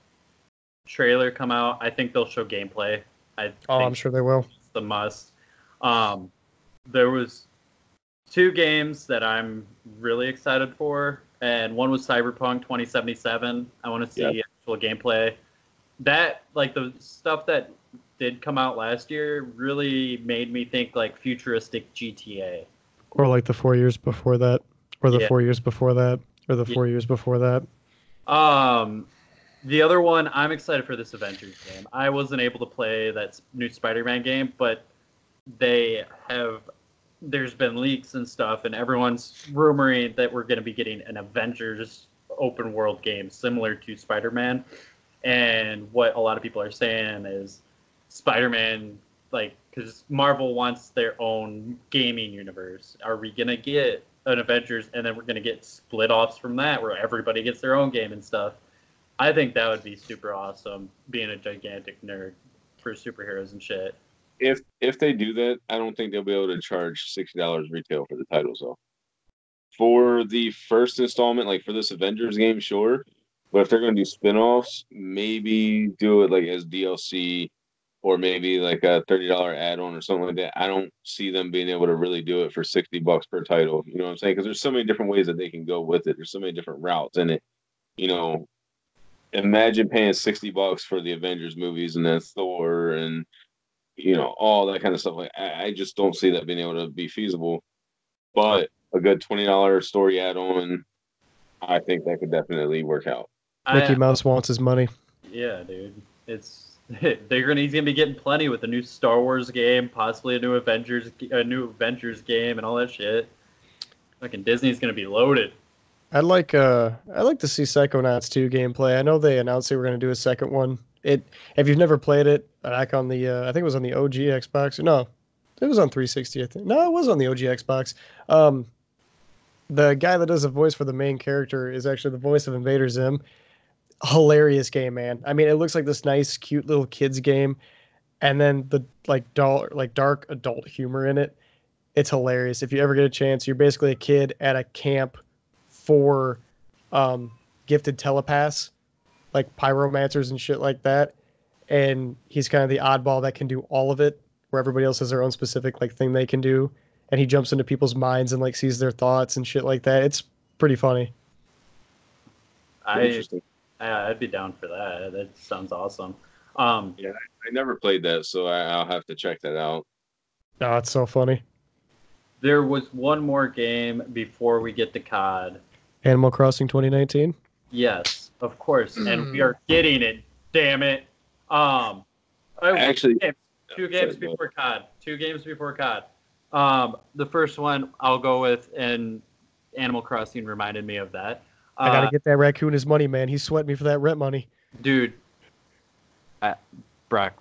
trailer come out. I think they'll show gameplay. I Oh, I'm think sure they will. it's the must. Um, there was two games that I'm really excited for, and one was Cyberpunk 2077. I want to see actual gameplay. That like the stuff that did come out last year really made me think like futuristic GTA. Or like the 4 years before that, or the Yeah. 4 years before that, or the Yeah. 4 years before that. Um, the other one, I'm excited for this Avengers game. I wasn't able to play that new Spider-Man game, but they have. There's been leaks and stuff, and everyone's rumoring that we're going to be getting an Avengers open world game similar to Spider-Man. And what a lot of people are saying is Spider-Man, like, because Marvel wants their own gaming universe. Are we gonna get an Avengers, and then we're gonna get split offs from that, where everybody gets their own game and stuff? I think that would be super awesome. Being a gigantic nerd for superheroes and shit. If they do that, I don't think they'll be able to charge $60 retail for the titles though. For the first installment, like for this Avengers game, sure. But if they're going to do spin-offs, maybe do it like as DLC or maybe like a $30 add-on or something like that. I don't see them being able to really do it for $60 per title. You know what I'm saying? Because there's so many different ways that they can go with it. There's so many different routes in it. You know, imagine paying $60 for the Avengers movies and then Thor and all that kind of stuff. Like I just don't see that being able to be feasible. But a good $20 story add-on, I think that could definitely work out. Mickey I Mouse wants his money. Yeah, dude. It's he's gonna be getting plenty with a new Star Wars game, possibly a new Avengers game, and all that shit. Fucking Disney's gonna be loaded. I'd like to see Psychonauts 2 gameplay. I know they announced they were going to do a second one. If you've never played it, back on the I think it was on the OG Xbox. No, it was on 360. I think. No, it was on the OG Xbox. Um, the guy that does the voice for the main character is actually the voice of Invader Zim. Hilarious game, man. I mean, it looks like this nice, cute little kids game, and then the dark adult humor in it. It's hilarious. If you ever get a chance, you're basically a kid at a camp for gifted telepaths, like pyromancers and shit like that. And he's kind of the oddball that can do all of it, where everybody else has their own specific like thing they can do. And he jumps into people's minds and like sees their thoughts and shit like that. It's pretty funny. Interesting. I'd be down for that. That sounds awesome. Yeah, I never played that, so I'll have to check that out. Oh, it's so funny. There was one more game before we get to COD. Animal Crossing 2019. Yes, of course, and we are getting it. Damn it! Actually, two games before COD. 2 games before COD. The first one I'll go with, and Animal Crossing reminded me of that. I gotta get that raccoon his money, man. He's sweating me for that rent money. Dude. Brock.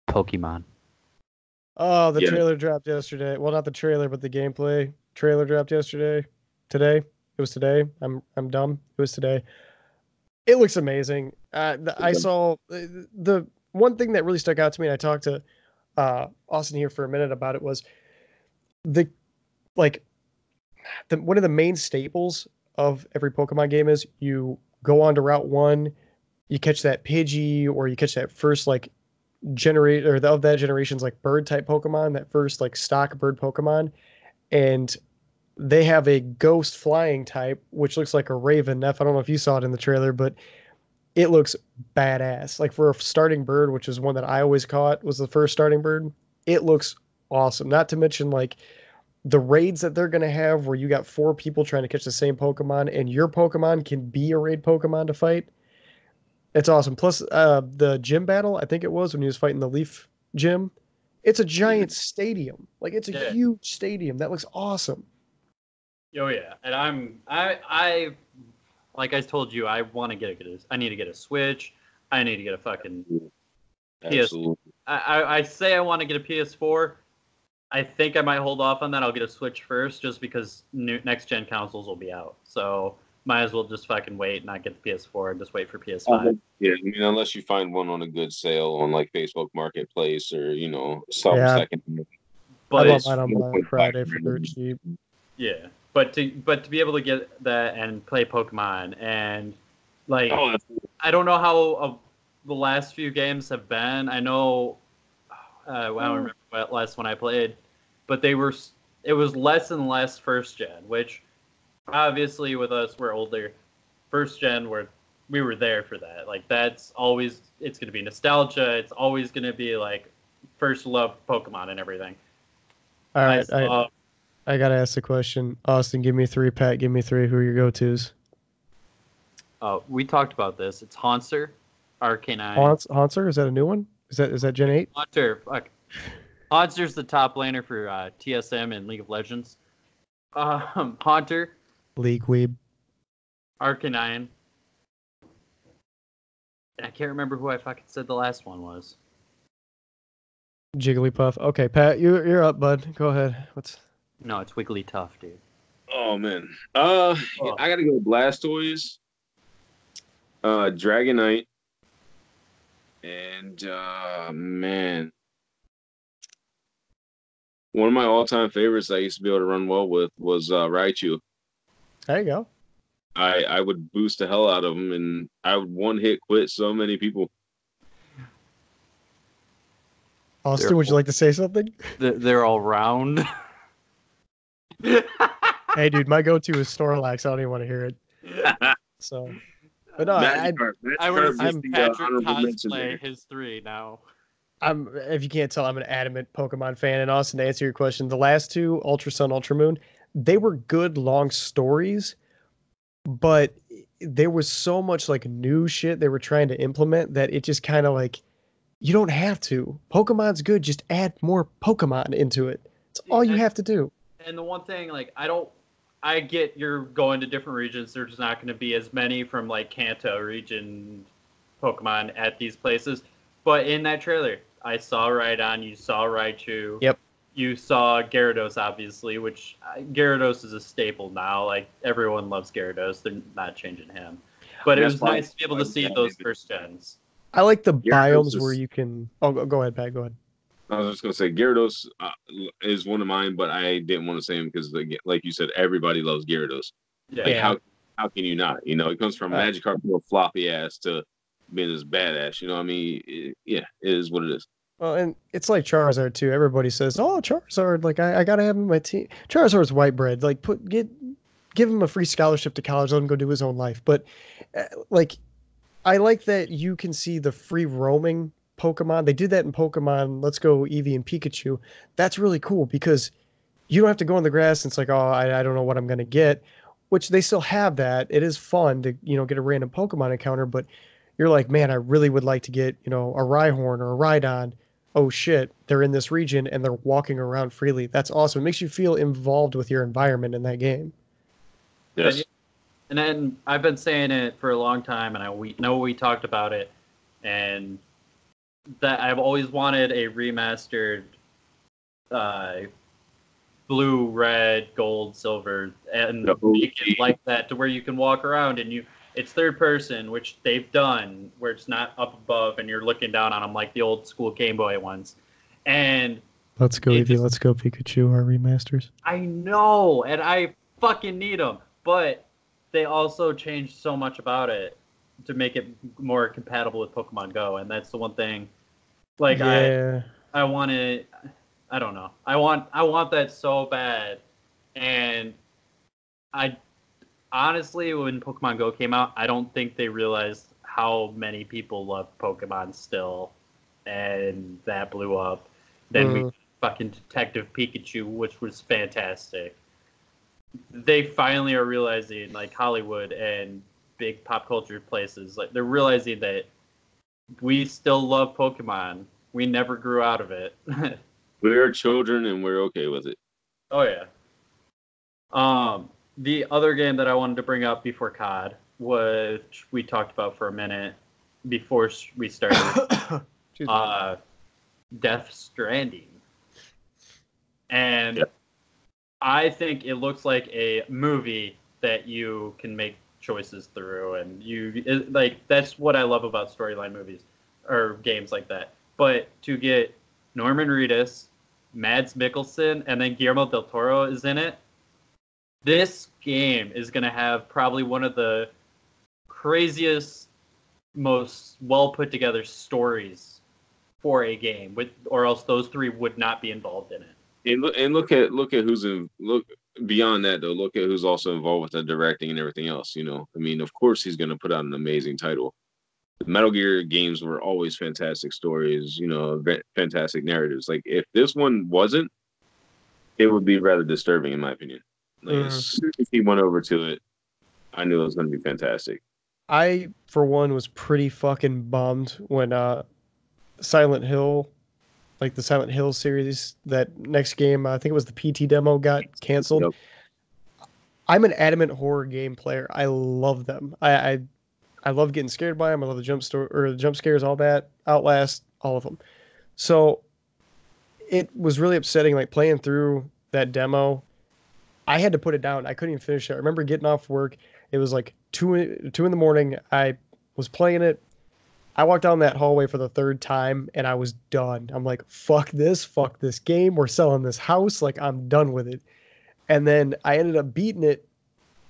Pokemon. Oh, the trailer dropped yesterday. Well, not the trailer, but the gameplay trailer dropped yesterday. Today. It was today. I'm dumb. It was today. It looks amazing. I saw the one thing that really stuck out to me, and I talked to Austin here for a minute about it, was one of the main staples of every Pokemon game is you go on to Route 1, you catch that Pidgey, or you catch that first of that generation's like bird type Pokemon, that first like stock bird Pokemon, and they have a ghost flying type, which looks like a Raven. Neff, I don't know if you saw it in the trailer, but it looks badass. Like for a starting bird, which is one that I always caught, was the first starting bird. It looks awesome. Not to mention like the raids that they're going to have where you got 4 people trying to catch the same Pokemon and your Pokemon can be a raid Pokemon to fight. It's awesome. Plus the gym battle, I think it was when he was fighting the Leaf Gym. It's a giant stadium. Like it's a huge stadium. That looks awesome. Oh yeah, and I like I told you, I want to I need to get a Switch. I need to get a fucking PS. I say I want to get a PS4. I think I might hold off on that. I'll get a Switch first, just because next gen consoles will be out. So might as well just fucking wait and not get the PS4 and just wait for PS5. Yeah, I mean, unless you find one on a good sale on like Facebook Marketplace or some Yeah. second. I But bought mine on Black Friday for dirt cheap. yeah, but to be able to get that and play Pokemon and like I don't know how the last few games have been. I know I don't remember what last one I played, but it was less and less first gen, which obviously with us we're older. First gen we were there for that. Like that's always it's gonna be nostalgia. It's always gonna be like first love Pokemon and everything. All right, I gotta ask the question. Austin, give me 3. Pat, give me 3. Who are your go-tos? We talked about this. It's Haunter, Arcanine. Haunter? Is that a new one? Is that Gen 8? Haunter, fuck. Haunter's the top laner for TSM and League of Legends. Haunter, League Weeb. Arcanine. And I can't remember who I fucking said the last one was. Jigglypuff. Okay, Pat, you're up, bud. Go ahead. No, it's Wigglytuff, dude. Oh man. I gotta go Blastoise, Dragonite, and man. One of my all-time favorites I used to be able to run well with was Raichu. There you go. I would boost the hell out of him, and I would one-hit quit so many people. Austin, would you like to say something? They're all round. Hey, dude, my go-to is Snorlax. I don't even want to hear it. So, but no, I'm Patrick cosplay his 3 now. If you can't tell, I'm an adamant Pokemon fan. And Austin, to answer your question, the last 2, Ultra Sun, Ultra Moon, they were good long stories, but there was so much like new shit they were trying to implement that it just kind of like, you don't have to. Pokemon's good. Just add more Pokemon into it. It's all you have to do. And the one thing, like, I get you're going to different regions. There's not going to be as many from like Kanto region Pokemon at these places. But in that trailer, I saw Rhydon, you saw Raichu. Yep. You saw Gyarados, obviously, which Gyarados is a staple now. Like, everyone loves Gyarados. They're not changing him. But it was nice to be able to see those first gens. I like the biomes where you can... Oh, go ahead, Pat. Go ahead. I was just going to say, Gyarados is one of mine, but I didn't want to say him because, like you said, everybody loves Gyarados. Yeah. Like, how can you not? It comes from Magikarp, little floppy ass, to being this badass. I mean, it is what it is. Well, and it's like Charizard too. Everybody says, "Oh, Charizard! Like I gotta have him in my team." Charizard's white bread. Like give him a free scholarship to college. Let him go do his own life. But like, I like that you can see the free roaming Pokemon. They did that in Pokemon Let's Go Eevee and Pikachu. That's really cool because you don't have to go in the grass and it's like, oh, I don't know what I'm gonna get. Which they still have that. It is fun to get a random Pokemon encounter, but you're like, man, I really would like to get a Rhyhorn or a Rhydon. Oh shit, they're in this region and they're walking around freely. That's awesome. It makes you feel involved with your environment in that game. Yes. And then I've been saying it for a long time, and we know we talked about it, and that I've always wanted a remastered blue, red, gold, silver, and make it like that to where you can walk around and it's third person, which they've done, where it's not up above and you're looking down on them like the old school Game Boy ones. And Let's Go Eevee, Let's Go Pikachu are remasters. I know, and I fucking need them, but they also changed so much about it to make it more compatible with Pokemon Go, and that's the one thing. Like, yeah. I want it. I don't know. I want that so bad, and I honestly, when Pokemon Go came out, I don't think they realized how many people love Pokemon still, and that blew up. Then we fucking Detective Pikachu, which was fantastic. They finally are realizing, like Hollywood and big pop culture places, like they're realizing that we still love Pokemon. We never grew out of it. We're children and we're okay with it. Oh yeah. The other game that I wanted to bring up before COD, which we talked about for a minute before we started, Death Stranding. And Yep. I think it looks like a movie that you can make choices through, and that's what I love about storyline movies or games like that. But to get Norman Reedus, Mads Mikkelsen, and then Guillermo del Toro is in it, this game is going to have probably one of the craziest, most well put together stories for a game, or else those three would not be involved in it. And look at who's look beyond that though. Look at who's also involved with the directing and everything else. You know, I mean, of course he's going to put out an amazing title. The Metal Gear games were always fantastic stories. You know, fantastic narratives. Like if this one wasn't, it would be rather disturbing in my opinion. Like as soon as he went over to it, I knew it was going to be fantastic. I, for one, was pretty fucking bummed when Silent Hill, like the Silent Hill series, that next game, I think it was the PT demo, got canceled. Yep. I'm an adamant horror game player. I love them. I love getting scared by them. I love the jump scares, all that. Outlast, all of them. So it was really upsetting, like playing through that demo. I had to put it down. I couldn't even finish it. I remember getting off work. It was like 2 in the morning. I was playing it. I walked down that hallway for the third time and I was done. I'm like, fuck this game. We're selling this house. Like, I'm done with it. And then I ended up beating it.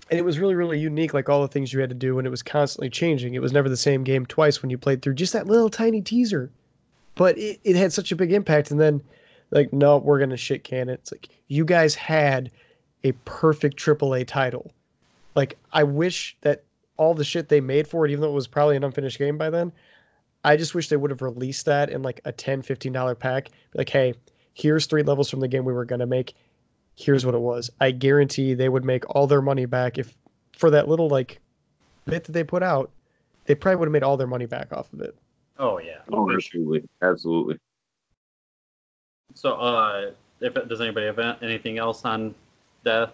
And it was really, really unique, like all the things you had to do, and it was constantly changing. It was never the same game twice when you played through just that little tiny teaser. But it had such a big impact. And then, like, no, we're going to shit can it. It's like, you guys had a perfect AAA title. Like, I wish that all the shit they made for it, even though it was probably an unfinished game by then, I just wish they would have released that in like a $10, $15 pack. Like, hey, here's 3 levels from the game we were going to make. Here's what it was. I guarantee they would make all their money back if for that little like bit that they put out, they probably would have made all their money back off of it. Oh yeah. Oh, absolutely, absolutely. So, does anybody have anything else on Death?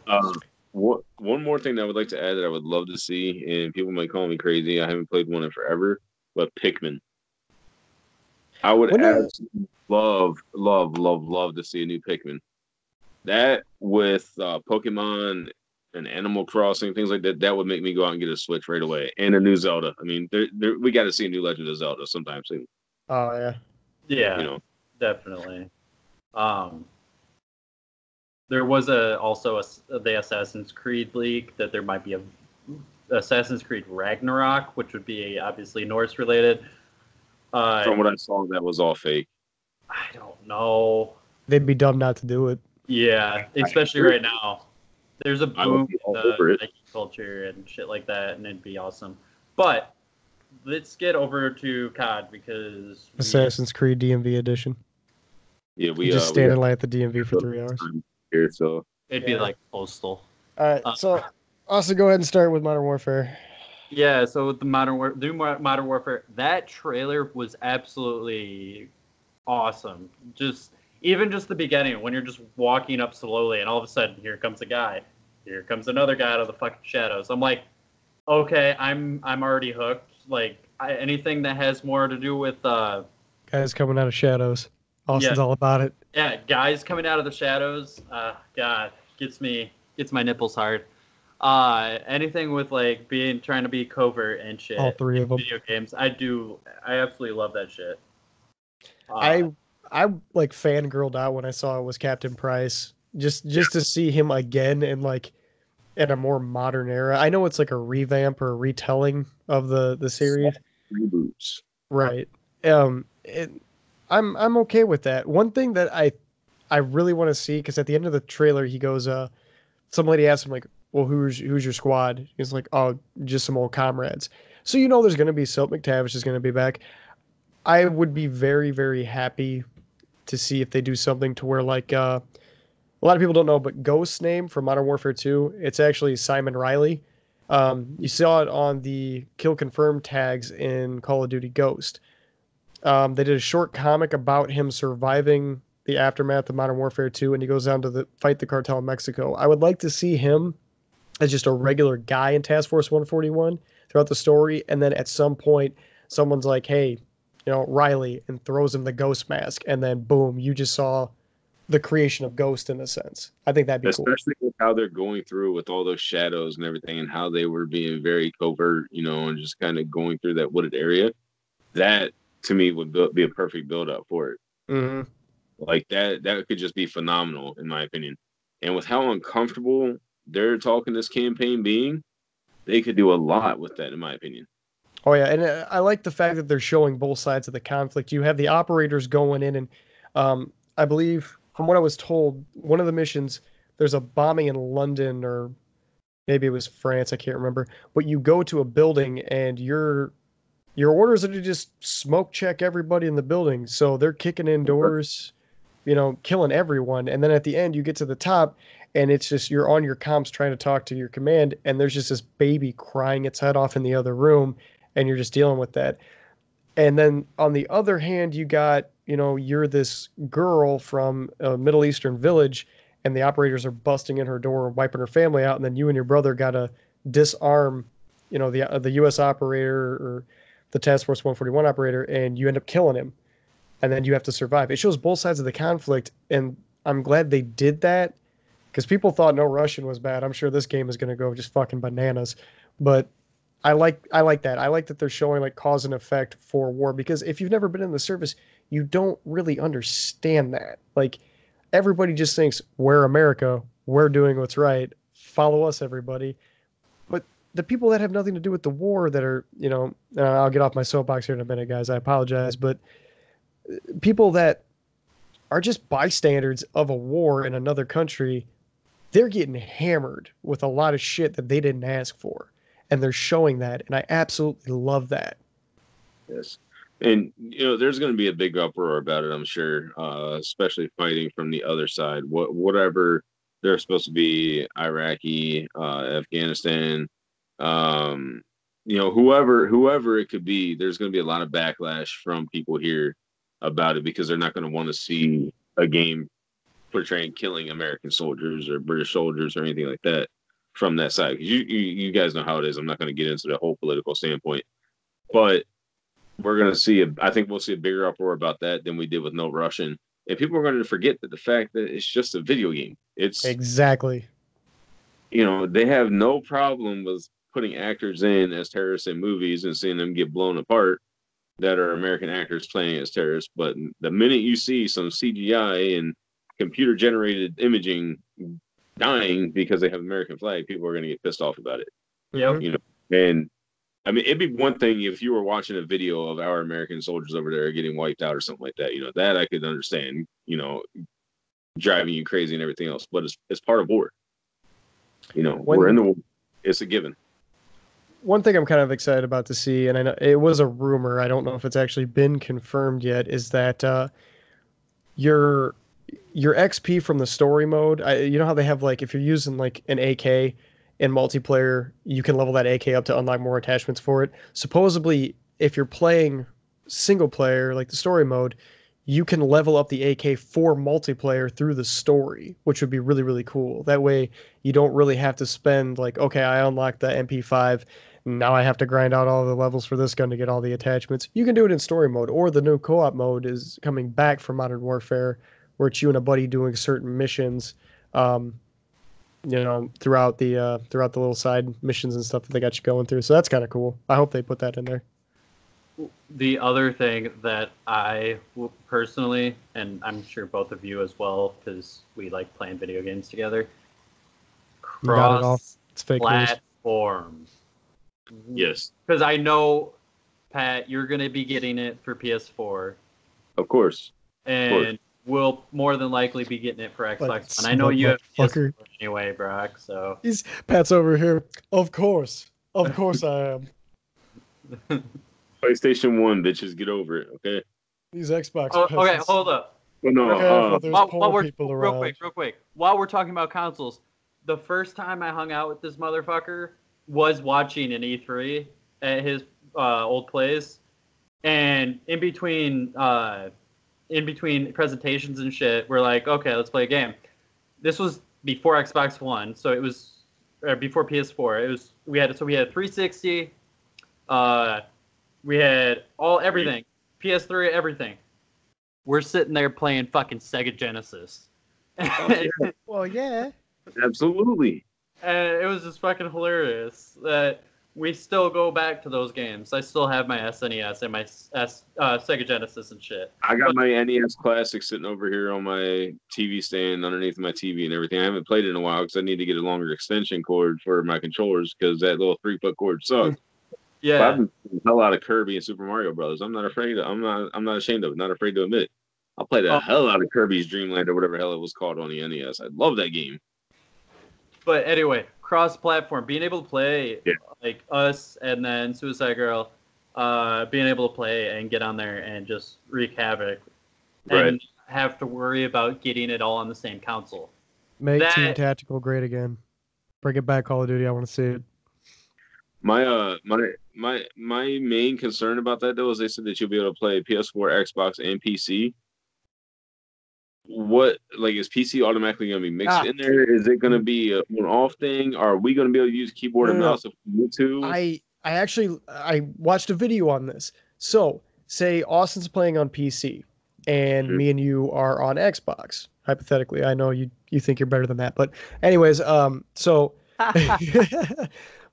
One more thing that I would like to add that I would love to see, and people might call me crazy. I haven't played one in forever, but Pikmin. I would absolutely love to see a new Pikmin. That with Pokemon and Animal Crossing, things like that, that would make me go out and get a Switch right away. And a new Zelda. I mean, we got to see a new Legend of Zelda sometime soon. Oh, yeah. Yeah, You know, definitely. There was also the Assassin's Creed leak that there might be a Assassin's Creed Ragnarok, which would be obviously Norse related. from what I saw, that was all fake. I don't know. They'd be dumb not to do it. Yeah, especially right now. There's a I would boom be in all the over it. Nike culture and shit like that, and it'd be awesome. But let's get over to COD because Assassin's Creed DMV edition. Yeah, You just stand in line at the DMV for 3 hours. here, so it'd be Yeah. like Postal. All right, so also go ahead and start with Modern Warfare. Yeah, so with the Modern Warfare, that trailer was absolutely awesome. Even just the beginning when you're just walking up slowly and all of a sudden here comes a guy, here comes another guy out of the fucking shadows. I'm like, okay, I'm already hooked. Like anything that has more to do with Guys coming out of shadows. Austin's Yeah. all about it. yeah, guys coming out of the shadows. God, gets my nipples hard. Anything with like trying to be covert and shit. All 3 of them. Video games, I absolutely love that shit. I like fangirled out when I saw it was Captain Price. Just to see him again in like in a more modern era. I know it's like a revamp or a retelling of the series. reboots. Right. I'm okay with that. One thing that I really want to see, because at the end of the trailer he goes, some lady asked him like, well, who's your squad? He's like, oh, just some old comrades. So you know there's gonna be Soap McTavish is gonna be back. I would be very, very happy to see if they do something to where like a lot of people don't know, but Ghost's name from Modern Warfare 2, it's actually Simon Riley. You saw it on the kill confirmed tags in Call of Duty Ghost. They did a short comic about him surviving the aftermath of Modern Warfare 2, and he goes down to fight the cartel in Mexico. I would like to see him as just a regular guy in Task Force 141 throughout the story, and then at some point, someone's like, hey, Riley and throws him the ghost mask, and then boom, you just saw the creation of Ghost in a sense. I think that'd be cool. Especially with how they're going through with all those shadows and everything, and how they were being very covert, and just kind of going through that wooded area. That to me would be a perfect build up for it. Mm-hmm. Like that could just be phenomenal in my opinion. And with how uncomfortable they're talking this campaign being, they could do a lot with that in my opinion. Oh yeah, and I like the fact that they're showing both sides of the conflict. You have the operators going in, and I believe, from what I was told, one of the missions, there's a bombing in London, or maybe it was France, I can't remember. But you go to a building, and your orders are to just smoke check everybody in the building. So they're kicking in doors, killing everyone. And then at the end, you get to the top, and it's just you're on your comms trying to talk to your command, and there's just this baby crying its head off in the other room, and you're just dealing with that. And then on the other hand, you got, you're this girl from a Middle Eastern village, and the operators are busting in her door, wiping her family out, and then you and your brother got to disarm, the U.S. operator or the Task Force 141 operator, and you end up killing him, and then you have to survive. It shows both sides of the conflict, and I'm glad they did that, because people thought No Russian was bad. I'm sure this game is going to go just fucking bananas, but I like that. I like that they're showing like cause and effect for war, because if you've never been in the service, you don't really understand that. Like, everybody just thinks we're America, we're doing what's right, follow us, everybody. But the people that have nothing to do with the war, that are, I'll get off my soapbox here in a minute, guys. I apologize, but people that are just bystanders of a war in another country, they're getting hammered with a lot of shit that they didn't ask for. And they're showing that, and I absolutely love that. Yes. And, there's going to be a big uproar about it, I'm sure, especially fighting from the other side. Whatever they're supposed to be, Iraqi, Afghanistan, whoever it could be, there's going to be a lot of backlash from people here about it, because they're not going to want to see a game portraying killing American soldiers or British soldiers or anything like that from that side. You guys know how it is. I'm not going to get into the whole political standpoint, but we're going to see I think we'll see a bigger uproar about that than we did with No Russian. And people are going to forget that the fact that it's just a video game. It's exactly, they have no problem with putting actors in as terrorists in movies and seeing them get blown apart that are American actors playing as terrorists. But the minute you see some CGI and computer generated imaging dying because they have American flag, people are going to get pissed off about it. Yep. And I mean, it'd be one thing if you were watching a video of our American soldiers over there getting wiped out or something like that. That I could understand, driving you crazy and everything else. But it's part of war. We're in the war. It's a given. One thing I'm kind of excited about to see, and I know it was a rumor, I don't know if it's actually been confirmed yet, is that your XP from the story mode, you know how they have, like, if you're using like an AK in multiplayer, you can level that AK up to unlock more attachments for it. Supposedly, if you're playing single player, like the story mode, you can level up the AK for multiplayer through the story, which would be really, really cool. That way, you don't really have to spend, like, okay, I unlocked the MP5, now I have to grind out all the levels for this gun to get all the attachments. You can do it in story mode, or the new co-op mode is coming back for Modern Warfare, where it's you and a buddy doing certain missions, throughout the little side missions and stuff that they got you going through. So that's kind of cool. I hope they put that in there. The other thing that I personally, and I'm sure both of you as well, because we like playing video games together, cross-platform. Yes. Because I know, Pat, you're going to be getting it for PS4. Of course. And we'll more than likely be getting it for Xbox. And I know you have PS4 anyway, Brock. So Pat's over here. Of course I am. PlayStation 1, bitches, get over it, okay? These Xbox. Okay, hold up. Well, no, real quick. While we're talking about consoles, the first time I hung out with this motherfucker was watching an E3 at his old place, and in between presentations and shit, we're like, okay, let's play a game. This was before Xbox One, so it was before PS4. We had 360. We had everything. PS3, everything. We're sitting there playing fucking Sega Genesis. Well, yeah. Absolutely. And it was just fucking hilarious that we still go back to those games. I still have my SNES and my Sega Genesis and shit. I got my NES Classic sitting over here on my TV stand underneath my TV and everything. I haven't played it in a while because I need to get a longer extension cord for my controllers because that little 3-foot cord sucks. Yeah. But I've been playing the hell out of Kirby and Super Mario Brothers. I'm not ashamed of it. Not afraid to admit it. I played the hell out of Kirby's Dream Land or whatever the hell it was called on the NES. I love that game. But anyway, cross-platform, being able to play like us and then Suicide Girl, being able to play and get on there and just wreak havoc, and have to worry about getting it all on the same console. Make Team Tactical great again. Bring it back, Call of Duty. I want to see it. My main concern about that though is they said that you'll be able to play PS4, Xbox, and PC. What is PC automatically going to be mixed in there? Is it going to be a one-off thing? Are we going to be able to use keyboard and mouse if we need to? I watched a video on this. So say Austin's playing on PC and me and you are on Xbox. Hypothetically, I know you think you're better than that, but anyways, so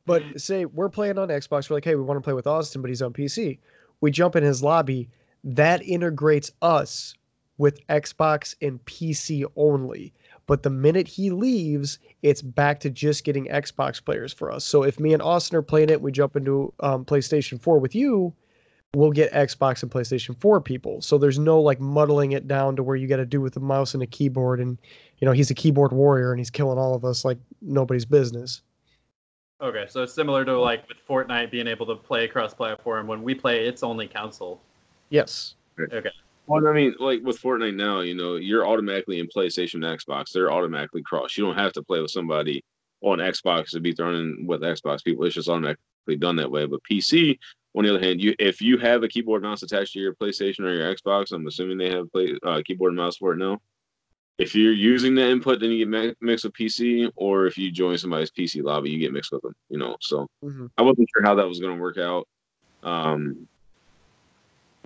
but say we're playing on Xbox. We're like, hey, we want to play with Austin, but he's on PC. We jump in his lobby. That integrates us with Xbox and PC only. But the minute he leaves, it's back to just getting Xbox players for us. So if me and Austin are playing it, we jump into PlayStation 4 with you, we'll get Xbox and PlayStation 4 people. So there's no like muddling it down to where you got to do with a mouse and a keyboard. And, you know, he's a keyboard warrior and he's killing all of us like nobody's business. Okay, so it's similar to like with Fortnite being able to play cross-platform. When we play, it's only console. Yes. Okay. Well, I mean, like with Fortnite now, you know, you're automatically in PlayStation and Xbox. They're automatically cross. You don't have to play with somebody on Xbox to be thrown in with Xbox people. It's just automatically done that way. But PC, on the other hand, if you have a keyboard and mouse attached to your PlayStation or your Xbox, I'm assuming they have keyboard and mouse for it now. If you're using the input, then you get mixed with PC, or if you join somebody's PC lobby, you get mixed with them. You know, so I wasn't sure how that was going to work out.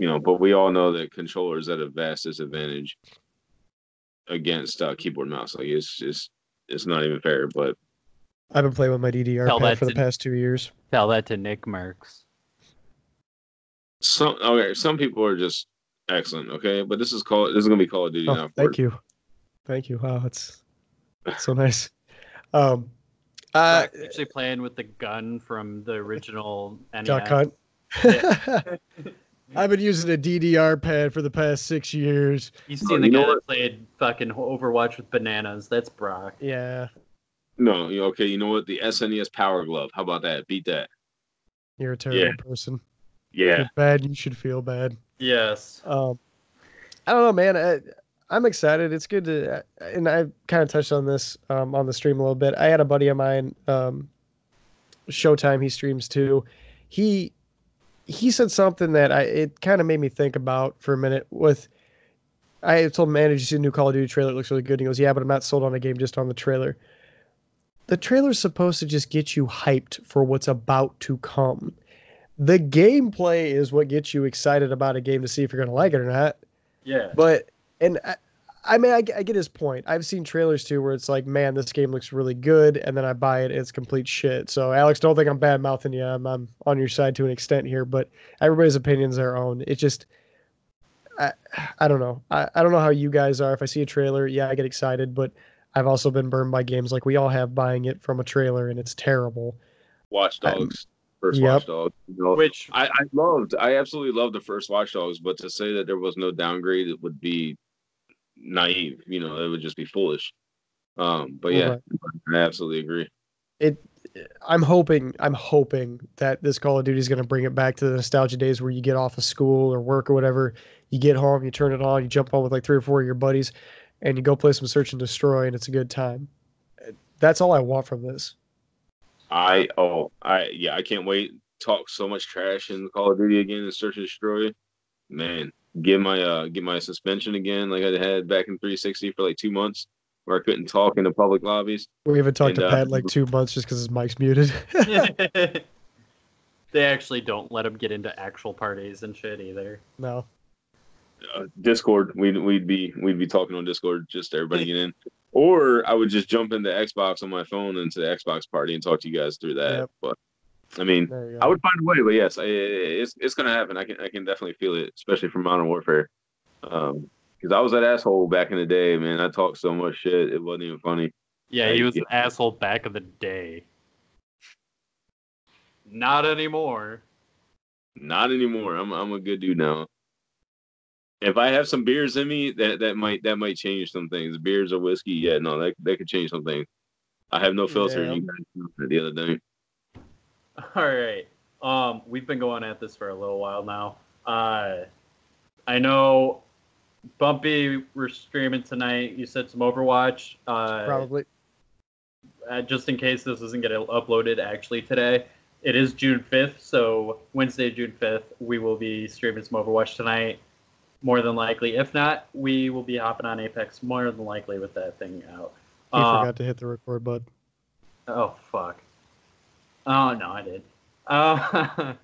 You know, but we all know that controllers at a vast disadvantage against keyboard and mouse. Like it's not even fair. But I've been playing with my DDR pad for the past 2 years. Tell that to Nick Merckx. Some people are just excellent. Okay, but this is going to be Call of Duty now. Thank you. Wow, that's so nice. Actually playing with the gun from the original NES. Duck Hunt. Yeah. I've been using a DDR pad for the past 6 years. You've seen the guy that played fucking Overwatch with bananas. That's Brock. Yeah. No, okay, you know what? The SNES Power Glove. How about that? Beat that. You're a terrible person. Yeah. You're bad. You should feel bad. Yes. I don't know, man. I'm excited. It's good to, and I kind of touched on this on the stream a little bit. I had a buddy of mine, Showtime, he streams too. He said something that it kind of made me think about for a minute. I told him, man, did you see the new Call of Duty trailer? It looks really good. And he goes, yeah, but I'm not sold on a game just on the trailer. The trailer's supposed to just get you hyped for what's about to come. The gameplay is what gets you excited about a game to see if you're going to like it or not. Yeah. But, and I mean, I get his point. I've seen trailers too where it's like, man, this game looks really good, and then I buy it, it's complete shit. So, Alex, don't think I'm bad mouthing you. I'm on your side to an extent here, but everybody's opinion's their own. It just, I don't know. I don't know how you guys are. If I see a trailer, yeah, I get excited, but I've also been burned by games like we all have, buying it from a trailer, and it's terrible. Watch Dogs. Watch Dogs. You know, which I absolutely loved the first Watch Dogs, but to say that there was no downgrade, it would be naive. You know, it would just be foolish. But yeah, I absolutely agree. I'm hoping that this Call of Duty is going to bring it back to the nostalgia days where you get off of school or work or whatever, you get home, you turn it on, you jump on with like 3 or 4 of your buddies, and you go play some Search and Destroy, and it's a good time. That's all I want from this. I can't wait. Talk so much trash in Call of Duty again and Search and Destroy. Man, get my suspension again like I had back in 360 for like 2 months where I couldn't talk in the public lobbies. We haven't talked to Pat like 2 months just because his mic's muted. They actually don't let them get into actual parties and shit either. No. Discord. We'd be talking on Discord just to everybody get in. Or I would just jump into Xbox on my phone into the Xbox party and talk to you guys through that. Yep. But I mean, There you I go. would find a way. But yes, it's gonna happen. I can definitely feel it, especially for Modern Warfare. Because I was that asshole back in the day, man. I talked so much shit, it wasn't even funny. Yeah, he was an asshole back in the day. Not anymore. Not anymore. I'm a good dude now. If I have some beers in me, that might change some things. Beers or whiskey, yeah, no, that could change some things. I have no filter, and you guys know that the other day. All right. We've been going at this for a little while now. I know, Bumpy, we're streaming tonight. You said some Overwatch. Probably. Just in case this isn't getting uploaded actually today. It is June 5th, so Wednesday, June 5th, we will be streaming some Overwatch tonight. More than likely. If not, we will be hopping on Apex more than likely with that thing out. He forgot to hit the record button. Oh, fuck. Oh, no, I did. I'll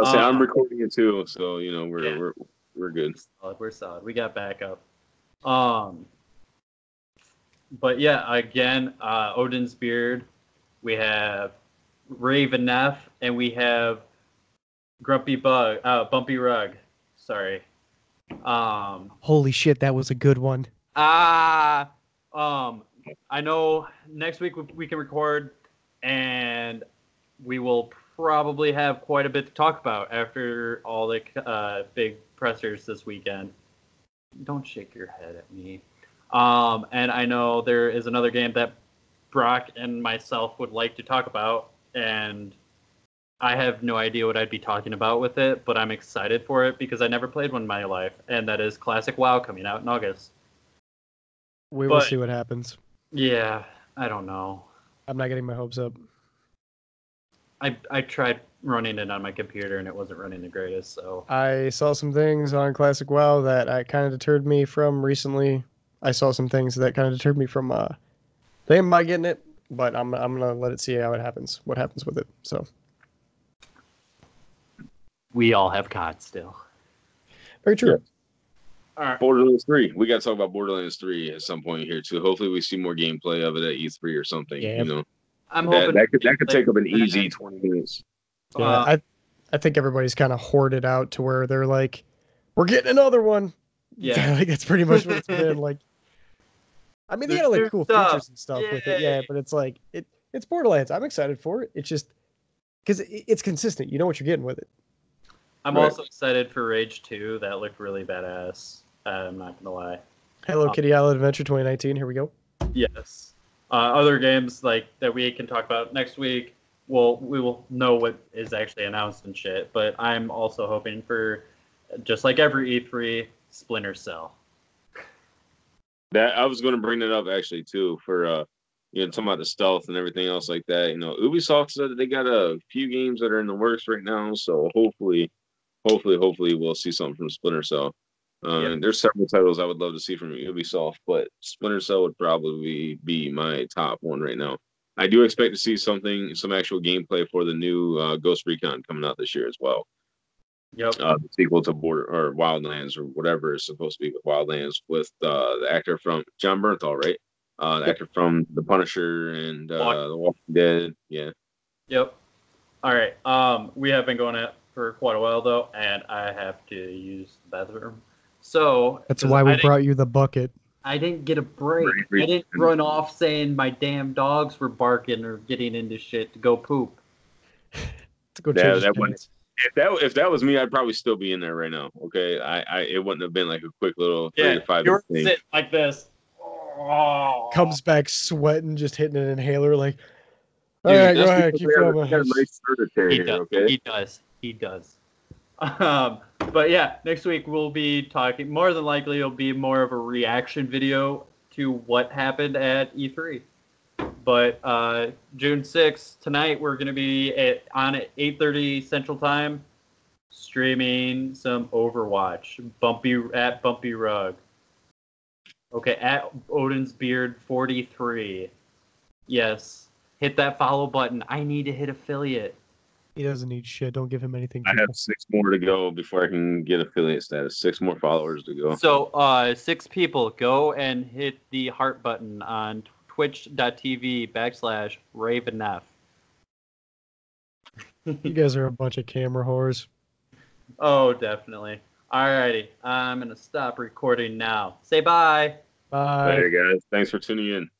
say I'm recording it too, so you know we're good. We're solid. We got backup. But yeah, again, Odin's Beard. We have Raven Neff, and we have Bumpy Rug. Sorry. Holy shit, that was a good one. I know next week we can record, and we will probably have quite a bit to talk about after all the big pressers this weekend. Don't shake your head at me. And I know there is another game that Brock and myself would like to talk about, and I have no idea what I'd be talking about with it, but I'm excited for it because I never played one in my life, and that is Classic WoW coming out in August. We will see what happens. Yeah, I don't know. I'm not getting my hopes up. I tried running it on my computer, and it wasn't running the greatest, so... I saw some things on Classic WoW that kind of deterred me from recently. I saw some things that kind of deterred me from thinking about getting it, but I'm gonna let it see how it happens, what happens with it. So we all have COD still. Very true. Yeah. All right. Borderlands 3. We got to talk about Borderlands 3 at some point here too. Hopefully, we see more gameplay of it at E3 or something. Yeah. You know, I'm hoping that could take up an easy 20 minutes. Yeah, I think everybody's kind of hoarded out to where they're like, we're getting another one. Yeah, like that's pretty much what it's been. Like, I mean, they got like cool features and stuff with it, yeah. But it's like it's Borderlands. I'm excited for it. It's just because it's consistent. You know what you're getting with it. I'm also excited for Rage 2. That looked really badass. I'm not gonna lie. Hello Kitty Island Adventure 2019. Here we go. Yes. Other games like that we can talk about next week. We will know what is actually announced and shit. But I'm also hoping for, just like every E3, Splinter Cell. That I was going to bring that up actually too for talking about the stealth and everything else like that. You know, Ubisoft said that they got a few games that are in the works right now, so hopefully we'll see something from Splinter Cell. There's several titles I would love to see from Ubisoft, but Splinter Cell would probably be my top one right now. I do expect to see some actual gameplay for the new Ghost Recon coming out this year as well. Yep. The sequel to Wildlands or whatever is supposed to be with Wildlands with the actor from John Bernthal, right? The actor from The Punisher and The Walking Dead. Yeah. Yep. All right. We have been going at for quite a while though, and I have to use the bathroom. So that's why we brought you the bucket. I didn't get a break. I didn't run off saying my damn dogs were barking or getting into shit to go poop. To go change his pants. If that was me, I'd probably still be in there right now. Okay, it wouldn't have been like a quick little 3 to 5 minute thing. Sit like this. Oh. Comes back sweating, just hitting an inhaler. Like, all right, go ahead, keep going. He does. But yeah, next week we'll be talking. More than likely, it'll be more of a reaction video to what happened at E3. But June 6th, tonight, we're going to be on at 8:30 Central Time, streaming some Overwatch. At Bumpy Rug. Okay, at Odin's Beard 43. Yes, hit that follow button. I need to hit affiliate. He doesn't need shit. Don't give him anything. I have people. 6 more to go before I can get affiliate status. 6 more followers to go. So 6 people, go and hit the heart button on twitch.tv/RavenF. You guys are a bunch of camera whores. Oh, definitely. Alrighty, I'm gonna stop recording now. Say bye. Bye. Later, guys. Thanks for tuning in.